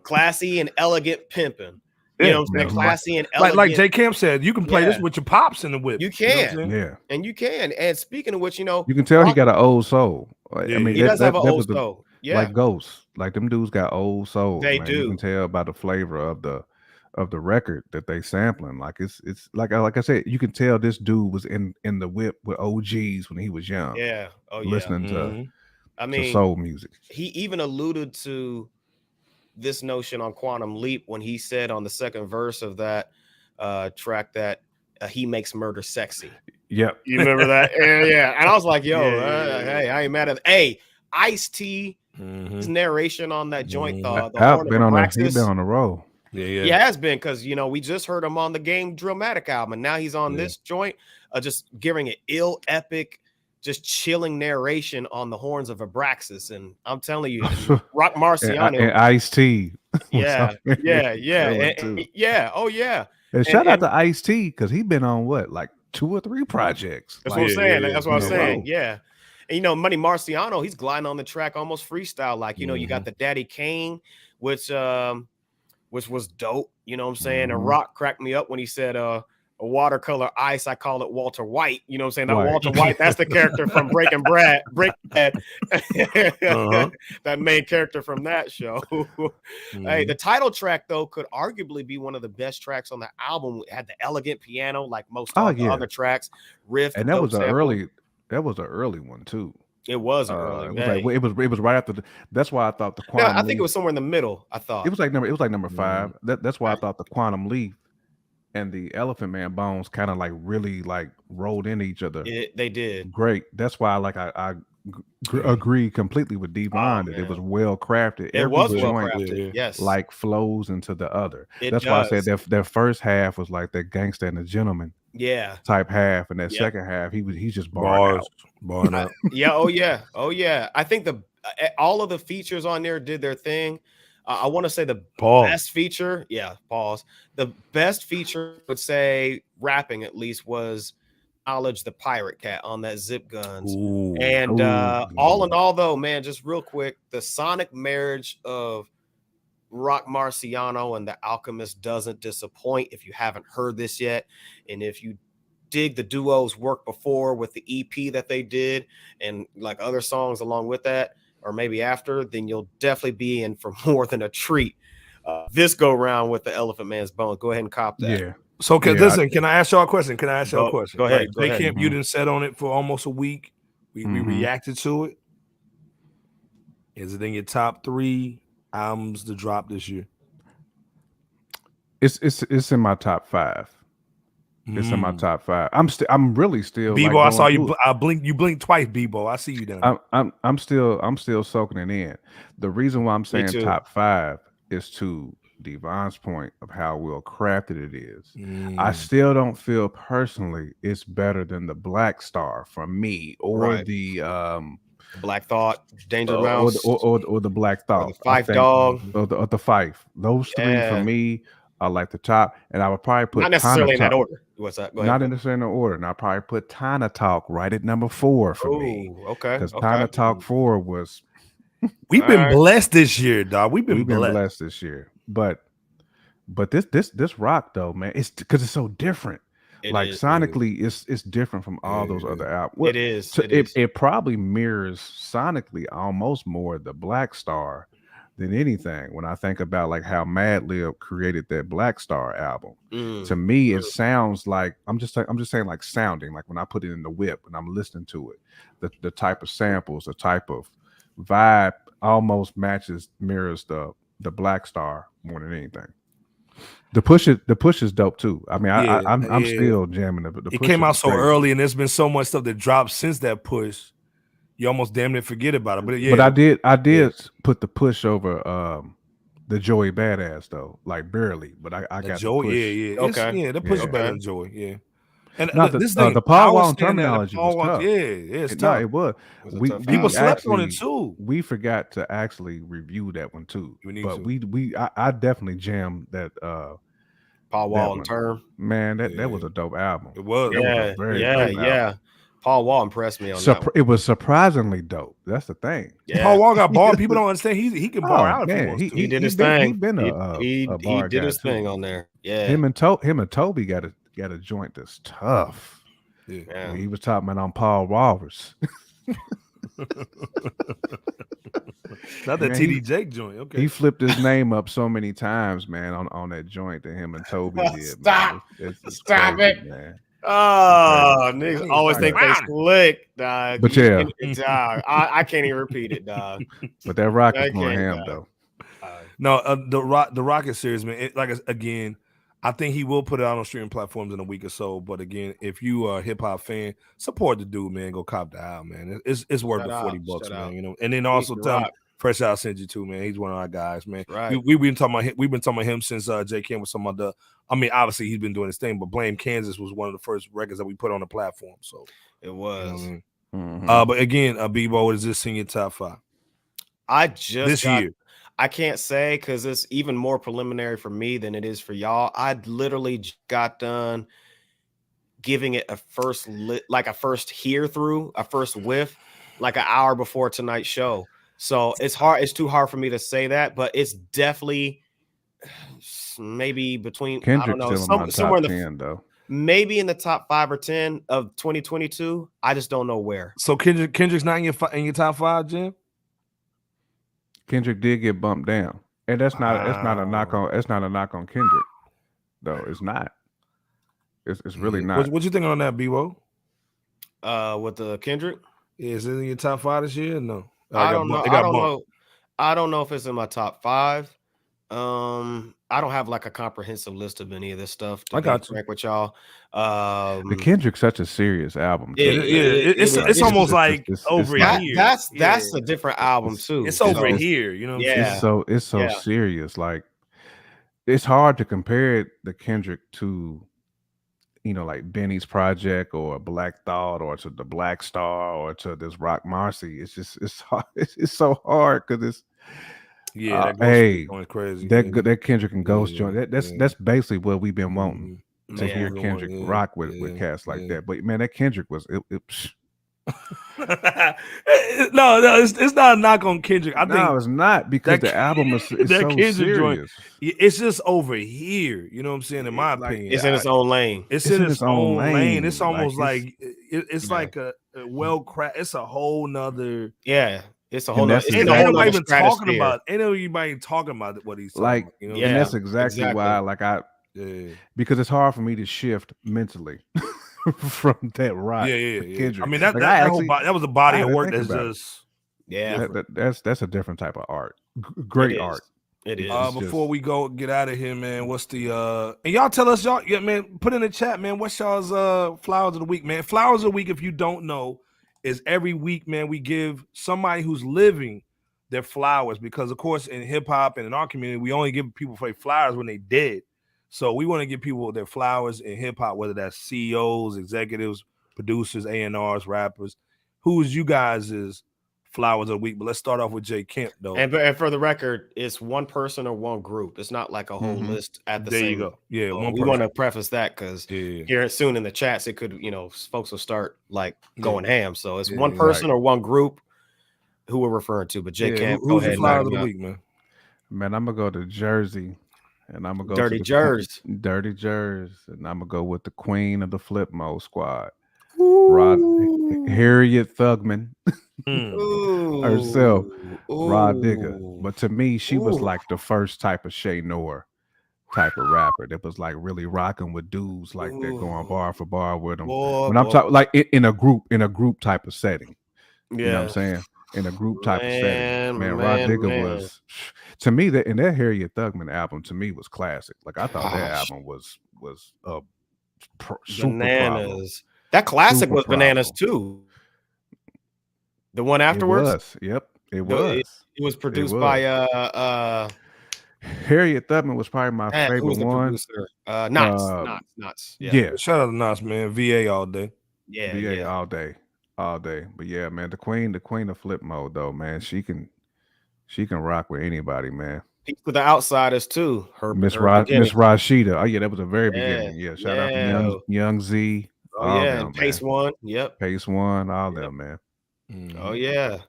Classy and elegant pimping. You know what I'm saying? Classy and elegant. Like J Camp said, you can play this with your pops in the whip. You can. You know And you can. And speaking of which, you know, you can tell he got an old soul. I mean, he does have an old soul. Like Ghosts. Like them dudes got old soul. They do. You can tell by the flavor of the of the record that they sampling. Like it's like I said, you can tell this dude was in the whip with OGs when he was young. Yeah. Oh yeah. Listening to I mean, soul music. He even alluded to this notion on Quantum Leap when he said on the second verse of that track that he makes murder sexy. Yep. You remember that? Yeah. And I was like, yo, hey, I ain't mad at it. Hey, Ice-T, his narration on that joint, the Horn of Abraxas. He's been on the roll. Yeah, he has been, because we just heard him on the Game Drillmatic album, and now he's on this joint, just giving an ill epic, just chilling narration on the horns of Abraxas. And I'm telling you, Roc Marciano and Ice-T. Yeah. Oh yeah. And shout out to Ice-T, because he been on like 2 or 3 projects. That's what I'm saying. That's what I'm saying. Yeah. And Money Marciano, he's gliding on the track almost freestyle. Like, you got the Daddy Kane, which was dope. You know what I'm saying? And Rock cracked me up when he said a watercolor ice, I call it Walter White. You know what I'm saying? That Walter White, that's the character from Breaking Bad. That main character from that show. Hey, the title track, though, could arguably be one of the best tracks on the album. It had the elegant piano, like most of the other tracks. Riff, and that was an early one too. It was early. It was right after that's why I thought the Quantum. I think it was somewhere in the middle. I thought it was like number 5. That's why I thought the Quantum Leap and the Elephant Man Bones kind of like really like rolled into each other. They did great. That's why I agree completely with Devon that it was well crafted. It was well crafted. Yes, like flows into the other. That's why I said their first half was like that Gangsta and the Gentleman. Yeah, type half, and that second half he's just barring out. Yeah. Oh yeah. I think all of the features on there did their thing. I want to say the best feature, the best feature, I would say, rapping at least, was Knowledge the Pirate Cat on that Zip Guns. And all in all, though, man, just real quick, the sonic marriage of Roc Marciano and The Alchemist doesn't disappoint. If you haven't heard this yet, and if you dig the duo's work before with the EP that they did and like other songs along with that, or maybe after, then you'll definitely be in for more than a treat. This go round with the Elephant Man's Bones. Go ahead and cop that. Yeah. So listen, can I ask y'all a question? Go ahead. Like, Camp, you didn't set on it for almost a week. We reacted to it. Is it in your top 3 albums to drop this year? It's in my top 5. It's in my top 5. I'm really still. Bebo, I saw you. You blinked twice, Bebo. I see you down. I'm still soaking it in. The reason why I'm saying top 5 is to Devon's point of how well crafted it is. I still don't feel personally it's better than the Black Star from me, or the Black Thought, Danger Mouse, or the Black Thought, or the Fife Dog, or the Fife. Those 3 for me are like the top, and I would probably put not necessarily in that order. What's that? Not in the same order. And I probably put Tana Talk right at number 4 for me. Okay. Because Tana Talk 4 was. We've been blessed this year, dog. We've been blessed this year. But this rock though, man, it's because it's so different. Sonically, it's different from all those other albums. Well, it is. So it probably mirrors sonically almost more the Black Star than anything. When I think about like how Madlib created that Black Star album, to me it sounds like I'm just saying like sounding like when I put it in the whip and I'm listening to it, the type of samples, the type of vibe almost mirrors the Black Star more than anything. The push is dope too. I mean, I'm still jamming the it came out so early, and there's been so much stuff that dropped since that push. You almost damn near forget about it. But I did put the push over the Joey Badass though, like barely. But I got Joey, the push. Okay, the push is better than Joey, And the Paul Wall terminology was tough. It's tough. It was. People slept on it too. We forgot to actually review that one too. But I definitely jammed that. Paul Wall and Term. Man, that was a dope album. It was. Yeah. Paul Wall impressed me on that. It was surprisingly dope. That's the thing. Yeah. Paul Wall got bar. People don't understand. He can bar out. Man, he did his thing. He been a bar did guy his too. thing on there. Yeah. Him and Toby got a joint that's tough. Yeah. He was talking about on Paul Walters. Not that Man, TD Jake joint. Okay. He flipped his name up so many times, man, on that joint that him and Toby did. Stop. Man. It's Stop crazy, it. man. Oh, He niggas ain't always started think they clowning. slick, dog. But yeah. Dog, I can't even repeat it, dog. But that rock is I going can't, ham, dog. though. No, the Rocket series, man. Again, I think he will put it out on streaming platforms in a week or so. But again, if you are a hip hop fan, support the dude, man. Go cop the album, man. It's worth the $40, man. You know, and then also tell him FRSHOUT sent you too, man. He's one of our guys, man. Right. We've been talking about him since J. Kim was some of the. I mean, obviously he's been doing his thing, but Blame Kansas was one of the first records that we put on the platform. So it was. You know what I mean? Mm-hmm. But again, Bebo, what is this in your top 5? I just this year. I can't say because it's even more preliminary for me than it is for y'all. I literally got done giving it a first hear through, a first whiff, like an hour before tonight's show. So it's hard. It's too hard for me to say that, but it's definitely maybe between Kendrick's I don't know, still in my somewhere top in the 10, though. Maybe in the top 5 or 10 of 2022. I just don't know where. So Kendrick's not in your top 5, Jim? Kendrick did get bumped down, and that's not a knock on Kendrick, though. It's not. It's really not. What you think on that, B-Wo? With the Kendrick? Yeah, is it in your top 5 this year? Or no, I don't know. I don't know if it's in my top 5. I don't have like a comprehensive list of any of this stuff. To I got be frank with y'all. The Kendrick's such a serious album. It's almost like over here. That's a different album too. It's over here. You know what I'm saying? It's so serious. Like it's hard to compare the Kendrick to, you know, like Benny's Project or Black Thought or to the Black Star or to this Roc Marci. It's hard. It's so hard because it's. That going crazy. That Kendrick and Ghost joint. That's basically what we've been wanting to hear Kendrick rock with cats like that. But man, that Kendrick was it no, it's not a knock on Kendrick. I think it's not because the album is so serious. Joint, it's just over here. You know what I'm saying? In my opinion, it's in its own lane. It's in its own lane. It's almost like it's like a well-crafted. It's a whole nother. Yeah. It's a whole nother. Ain't nobody even talking about. Ain't nobody talking about what he's talking about. You know? And that's exactly why. Because it's hard for me to shift mentally from that rock. Kendrick. I mean that was a body of work that's just that's a different type of art. Great art. It is. Before we get out of here, man, what's the and y'all tell us man, put in the chat, man, what's y'all's flowers of the week, man? Flowers of the week, if you don't know, is every week, man, we give somebody who's living their flowers because, of course, in hip hop and in our community, we only give people flowers when they dead. So we want to give people their flowers in hip hop, whether that's CEOs, executives, producers, A&Rs, rappers. Who's you guys' flowers of the week? But let's start off with J. Kemp, though. And for the record, it's one person or one group. It's not like a whole list at the same. There you go. Yeah, we want to preface that because here soon in the chats, it could, folks will start like going ham. So it's one person or one group who we're referring to. But J. Kemp, who's your flowers of the week, man? Man, I'm gonna go to Jersey, and I'm gonna go Dirty Jersey, and I'm gonna go with the queen of the Flip Mode Squad, Harriet Thugman. Herself, Rod Digga. But to me, she was like the first type of Shay Noir type of rapper that was like really rocking with dudes like that, going bar for bar with them. When I'm talking like in a group type of setting, you know what I'm saying? In a group type of setting, man, Rod Digga was to me that Harriet Thugman album to me was classic. Like I thought that album was super bananas. That classic was bananas too. The one afterwards? It was. It was produced by Harriet Thugman was probably my favorite one. Knots. Yeah. Shout out to Knots, man. VA all day. Yeah. VA all day. But yeah, man, the queen of Flip Mode though, man. She can rock with anybody, man. Peace to the outsiders too. Miss Rashida. Oh yeah, that was the very beginning. Yeah. Shout out to Young Z. Oh yeah, them, Pace One. Yep. Pace One, all them, man. Oh yeah.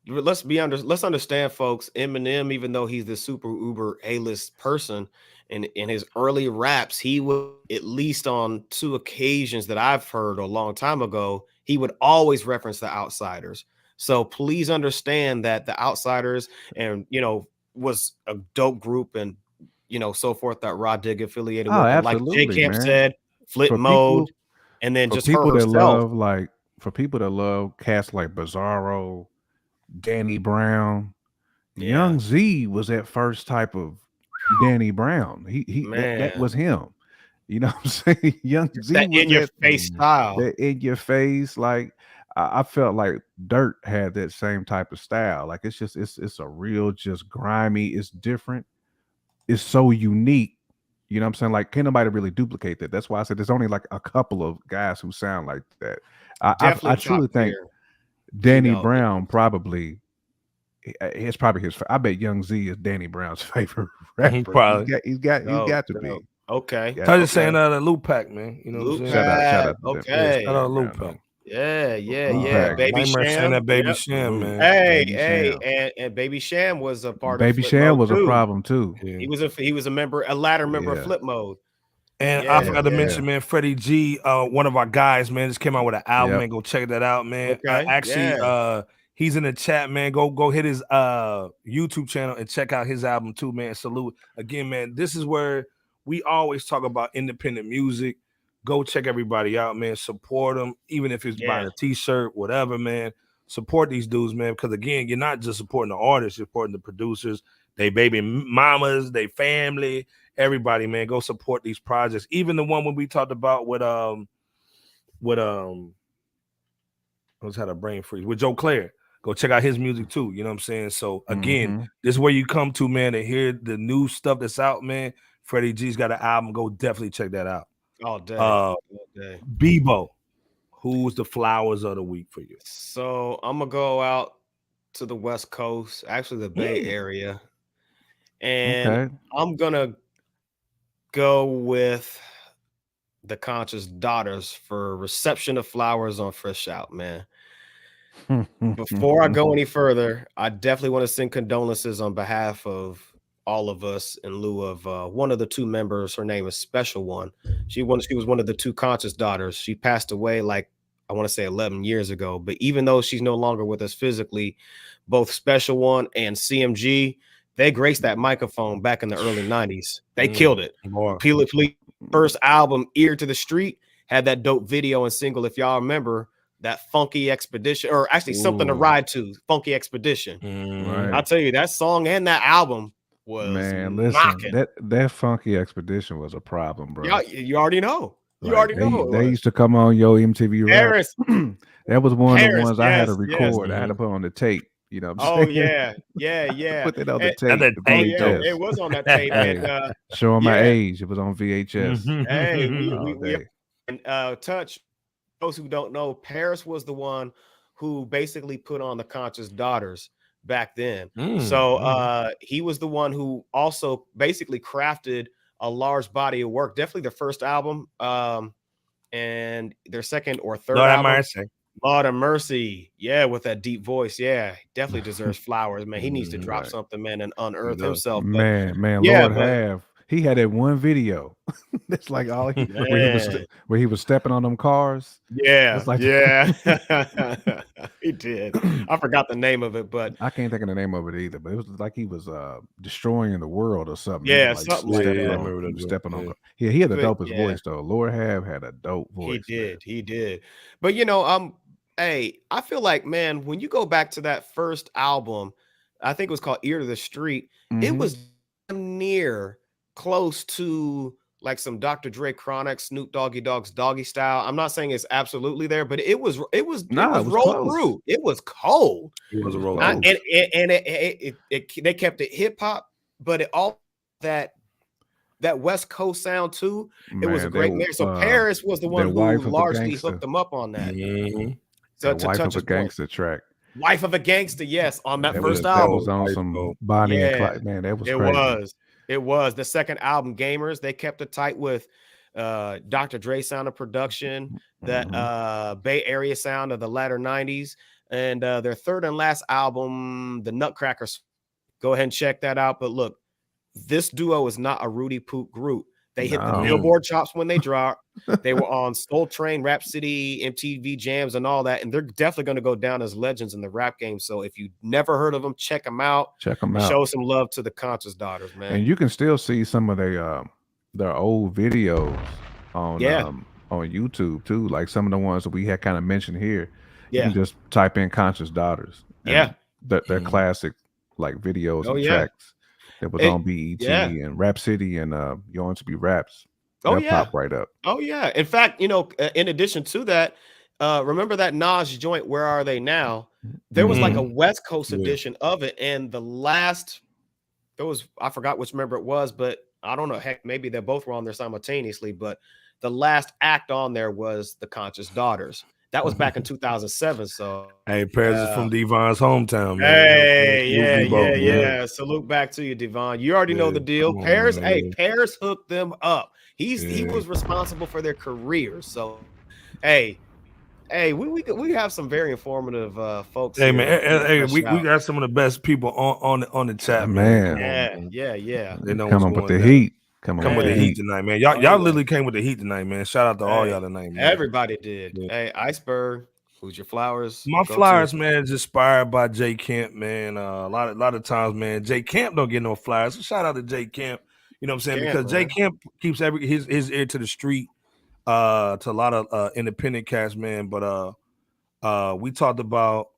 Let's understand, folks. Eminem, even though he's the super uber A-list person, in his early raps, he would, at least on 2 occasions that I've heard a long time ago, he would always reference the outsiders. So please understand that the Outsiders and was a dope group and so forth that Rod Digga affiliated Oh, with. But like J absolutely, Camp man. said, Flip For Mode, people, and then for just her people that herself. love for people that love cats like Bizarro, Danny Brown, Young Z was that first type of Danny Brown. That was him. You know what I'm saying? Young Z that was in your face style. That in your face. Like I felt like Dirt had that same type of style. Like it's a real just grimy. It's different. It's so unique. You know what I'm saying? Like, can't nobody really duplicate that. That's why I said there's only like a couple of guys who sound like that. I truly think Danny Brown probably it's probably his. I bet Young Z is Danny Brown's favorite rapper. Probably. He's got to be. Okay. I was just saying the Loop Pack, man. You know what I'm saying? Shout out to okay. Shout out Loop Pack. Yeah. Baby Sham. That Baby Sham, man. And Baby Sham was a part Baby of Flip Sham Mode was too. a problem too. Yeah. He was a latter member of Flip Mode. And I forgot to mention, man, Freddie G, one of our guys, man, just came out with an album, man. Go check that out, man. Okay. He's in the chat, man. Go hit his YouTube channel and check out his album too, man. Salute again, man. This is where we always talk about independent music. Go check everybody out, man. Support them, even if it's buying a t-shirt, whatever, man. Support these dudes, man. Because again, you're not just supporting the artists, you're supporting the producers, they baby mamas, they family, everybody, man. Go support these projects. Even the one when we talked about with I was had a brain freeze with Joe Claire. Go check out his music too. You know what I'm saying? So again, this is where you come to, man, to hear the new stuff that's out, man. Freddie G's got an album. Go definitely check that out. All day. Bebo, who's the flowers of the week for you? So I'm gonna go out to the West Coast, actually the Bay Area, and I'm gonna go with the Conscious Daughters for Reception of Flowers on FRSHOUT, man. Before I go any further, I definitely want to send condolences on behalf of all of us in lieu of one of the two members. Her name is Special One. She was one of the two Conscious Daughters. She passed away like I want to say 11 years ago, but even though she's no longer with us physically, both Special One and CMG, they graced that microphone back in the early 90s. They killed it. Please, first album, Ear to the Street, had that dope video and single, if y'all remember, that Funky Expedition, or actually Something to Ride To, Funky Expedition. Right. I'll tell you, that song and that album was knocking. That Funky Expedition was a problem, bro. You already know. They used to come on MTV Paris. That was one of the ones I had to record. I had to put on the tape. You know what I'm saying? Yeah. Put that on the tape. It was on that tape. And, showing my age. It was on VHS. We Touch. Those who don't know, Paris was the one who basically put on the Conscious Daughters back then. So he was the one who also basically crafted a large body of work. Definitely the first album, and their second or third album. Lord of Mercy. Yeah, with that deep voice. Yeah, definitely deserves flowers, man. He needs to drop something, man, and unearth himself. But, man, Lord have. He had that one video. That's like all where he was stepping on them cars. Yeah, he did. I forgot the name of it, but I can't think of the name of it either. But it was like he was destroying the world or something. Yeah, something like that. Stepping on. Yeah, he had the dopest voice though. Lord have had a dope voice. He did. But hey, I feel like, man, when you go back to that first album, I think it was called Ear to the Street. It was near close to like some Dr. Dre Chronic, Snoop Doggy Dogg's Doggy Style. I'm not saying it's absolutely there, but it was rolled through. It was cold. It was a roll. And they kept it hip hop, but it all that West Coast sound too. It was a great mix. So Paris was the one who largely hooked them up on that. So to Wife of a Gangster track. Wife of a Gangster, yes, on that first album. That was on some Bonnie and Clyde. Man, that was crazy. It was the second album, Gamers. They kept it tight with Dr. Dre sound of production, that Bay Area sound of the latter 90s, and their third and last album, The Nutcrackers. Go ahead and check that out. But look, this duo is not a Rudy Poot group. They hit the Billboard chops when they dropped. They were on Soul Train, Rap City, MTV Jams, and all that. And they're definitely going to go down as legends in the rap game. So if you never heard of them, check them out. Check them out. Show some love to the Conscious Daughters, man. And you can still see some of their old videos on YouTube too. Like some of the ones that we had kind of mentioned here. You can just type in Conscious Daughters. Yeah. They're classic like videos and tracks that was on BET and Rap City and You Want to Be Raps. Pop right up. Oh yeah. In fact, in addition to that, remember that Nas joint, Where Are They Now? There was like a West Coast edition of it, and I forgot which member it was, but I don't know. Heck, maybe they both were on there simultaneously, but the last act on there was the Conscious Daughters. That was back in 2007. So hey, Paris is from Devon's hometown, man. Hey, yeah. Salute back to you, Devon. You already know the deal. Paris, Paris hooked them up. He was responsible for their careers. So, we have some very informative folks. Hey man, we got some of the best people on the chat, man. Yeah. They know come up with the heat. Come with the heat tonight, man. Y'all literally came with the heat tonight, man. Shout out to all y'all tonight, man. Everybody did. Yeah. Hey, Iceberg, who's your flowers? My flowers, man, is inspired by Jay Camp, man. A lot of times, man, Jay Camp don't get no flowers. So shout out to Jay Camp. You know what I'm saying? Because Jay Camp keeps his ear to the street, to a lot of independent cats, man. But we talked about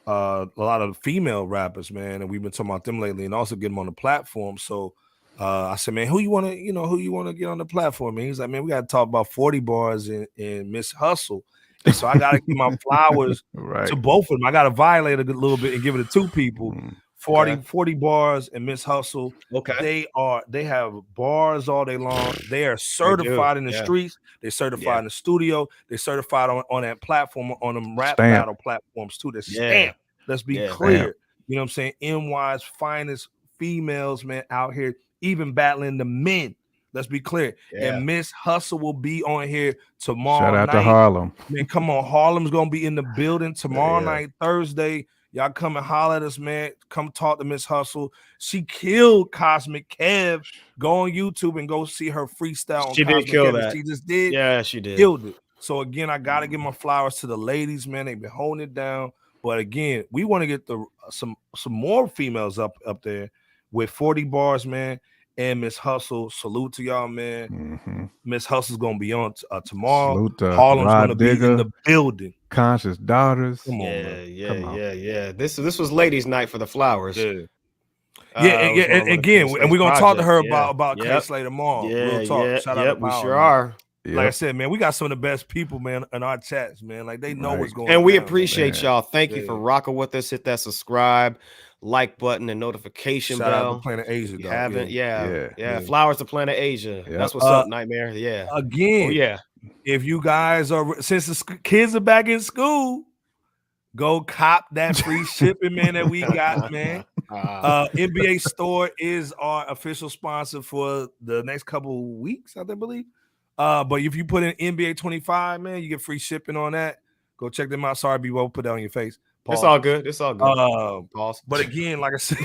a lot of female rappers, man, and we've been talking about them lately, and also get them on the platform. So I said, man, who you want to get on the platform? And he's like, man, we got to talk about 40 Bars and Miss Hustle. And so I got to give my flowers to both of them. I got to violate a little bit and give it to two people. 40 Bars and Miss Hustle. Okay. They have bars all day long. They are certified in the streets. They're certified in the studio. They're certified on that platform, on them rap battle platforms too. They're stamped. Let's be clear. You know what I'm saying? NY's finest females, man, out here, even battling the men. Let's be clear. And Miss Hustle will be on here tomorrow night. Shout out to Harlem. Man, come on. Harlem's going to be in the building tomorrow night, Thursday. Y'all come and holler at us, man. Come talk to Miss Hustle. She killed Cosmic Kev. Go on YouTube and go see her freestyle. She did kill that. She just did. Yeah, she did. Killed it. So, again, I got to give my flowers to the ladies, man. They've been holding it down. But, again, we want to get some more females up there with 40 Bars, man. And Miss Hustle, salute to y'all, man. Miss Hustle's gonna be on tomorrow. Salute to Harlem's gonna Digga, be in the building. Conscious Daughters. Come on, man. Yeah. This was ladies' night for the flowers. And again, and we're gonna talk to her about K-Slay tomorrow. We'll talk. Shout out to we sure are. Like I said, man, we got some of the best people, man, in our chats, man. Like they know what's going on. And we appreciate y'all. Thank you for rocking with us. Hit that subscribe, like button, and notification bell. Shout out to Planet Asia. You haven't, Flowers to Planet Asia. That's what's up, Nightmare. Yeah. Again, if you guys are, since the kids are back in school, go cop that free shipping, man, that we got, man. NBA Store is our official sponsor for the next couple of weeks, I believe. But if you put in NBA 25, man, you get free shipping on that. Go check them out. Sorry, B. Won't put that on your face. Pause. It's all good. Pause. But again, like I said,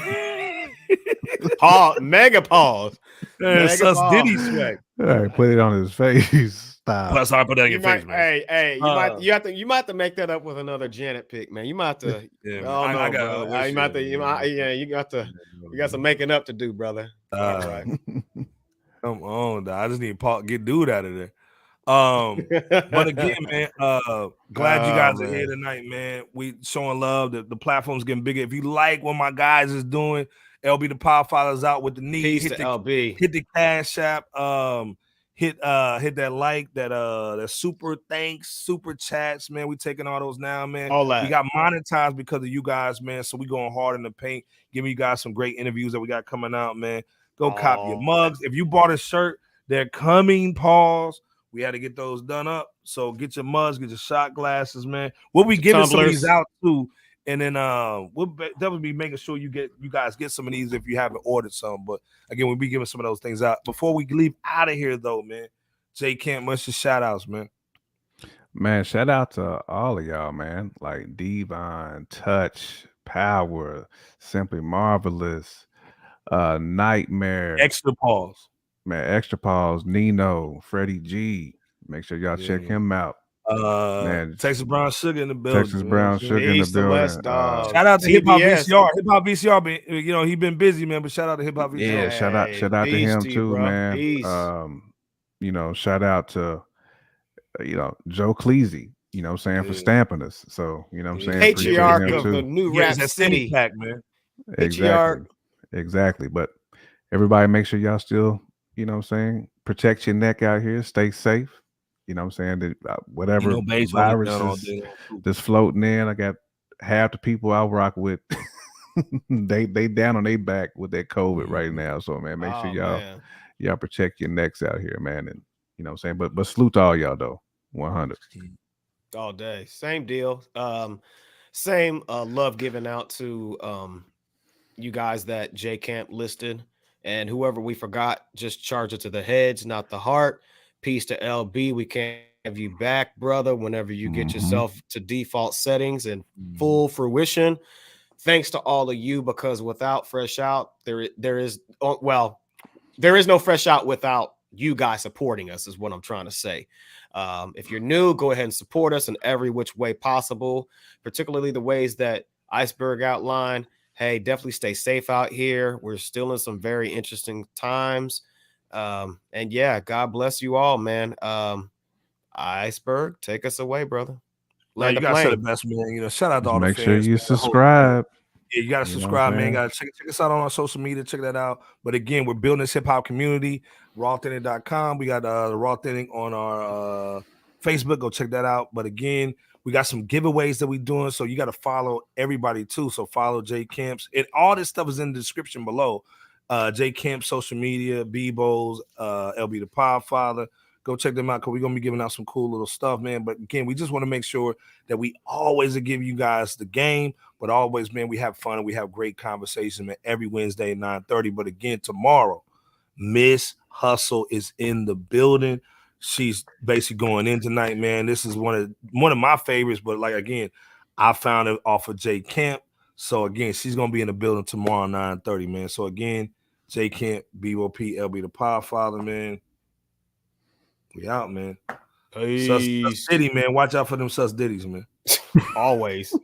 mega pause. Sus Diddy swag. All right, put it on his face. Stop. Sorry, put that on your face, man. Hey, you might have to make that up with another Janet pick, man. You might have to. You got some making up to do, brother. All right. Come on, I just need to get dude out of there. But again, man, glad you guys are here tonight, man. We showing love. The platform's getting bigger. If you like what my guys is doing, LB the Power Father's out with the knee. Hit the Cash App. Hit that like, that super thanks, super chats, man. We taking all those now, man. All that. We got monetized because of you guys, man. So we going hard in the paint, giving you guys some great interviews that we got coming out, man. Go cop your mugs. If you bought a shirt, they're coming. Pause. We had to get those done up. So get your mugs, get your shot glasses, man. We'll be giving some of these out too. And then we'll definitely be making sure you guys get some of these if you haven't ordered some. But again, we'll be giving some of those things out. Before we leave out of here, though, man, Jay Camp, what's your shout outs, man? Man, shout out to all of y'all, man. Like Devon, Touch, Power, Simply Marvelous, Nightmare. Extra pause. man, Extra Pause, Nino, Freddie G. Make sure y'all check him out. Man, Texas Brown Sugar in the building. Texas Brown Sugar in the building. Shout out to Hip Hop VCR. Hip Hop VCR, he been busy, man. But shout out to Hip Hop VCR. Yeah, shout out to him too, man. Shout out to Joe Cleasy. You know what I'm saying, for stamping us. So you know what I'm saying. Patriarch of the new rap city, pack, man. Exactly. But everybody, make sure y'all still, you know what I'm saying, protect your neck out here. Stay safe. You know what I'm saying? That whatever viruses that's floating in, I got half the people I rock with. they down on their back with that COVID right now. So man, make sure y'all protect your necks out here, man. And you know what I'm saying? But salute to all y'all though. 100. All day. Same deal. Same love given out to you guys that J Camp listed. And whoever we forgot, just charge it to the heads, not the heart. Peace to LB. We can't have you back, brother, whenever you get yourself to default settings and full fruition. Thanks to all of you, because without Fresh Out, there is no Fresh Out without you guys supporting us, is what I'm trying to say. If you're new, go ahead and support us in every which way possible, particularly the ways that Iceberg outlined. Hey, definitely stay safe out here. We're still in some very interesting times. And yeah, God bless you all, man. Iceberg, take us away, brother. You guys said the best, man. Shout out to all the fans. Make sure you subscribe. Yeah, you gotta subscribe, man. Gotta check us out on our social media. Check that out. But again, we're building this hip hop community. RawAuthentic.com. We got the Raw Authentic on our Facebook. Go check that out. But again, we got some giveaways that we're doing. So you got to follow everybody too. So follow J Camp's. And all this stuff is in the description below. J Camp social media, Bebo's, LB the Podfather. Go check them out because we're gonna be giving out some cool little stuff, man. But again, we just want to make sure that we always give you guys the game, but always, man, we have fun and we have great conversation, man, every Wednesday at 9:30. But again, tomorrow, Miss Hustle is in the building. She's basically going in tonight, man. This is one of my favorites, but like again, I found it off of J Camp. So again, she's gonna be in the building tomorrow 9:30, man. So again, J Camp, BOP, LB the Podfather, man. We out, man. Sus Diddy, man. Watch out for them Sus Diddies, man. Always.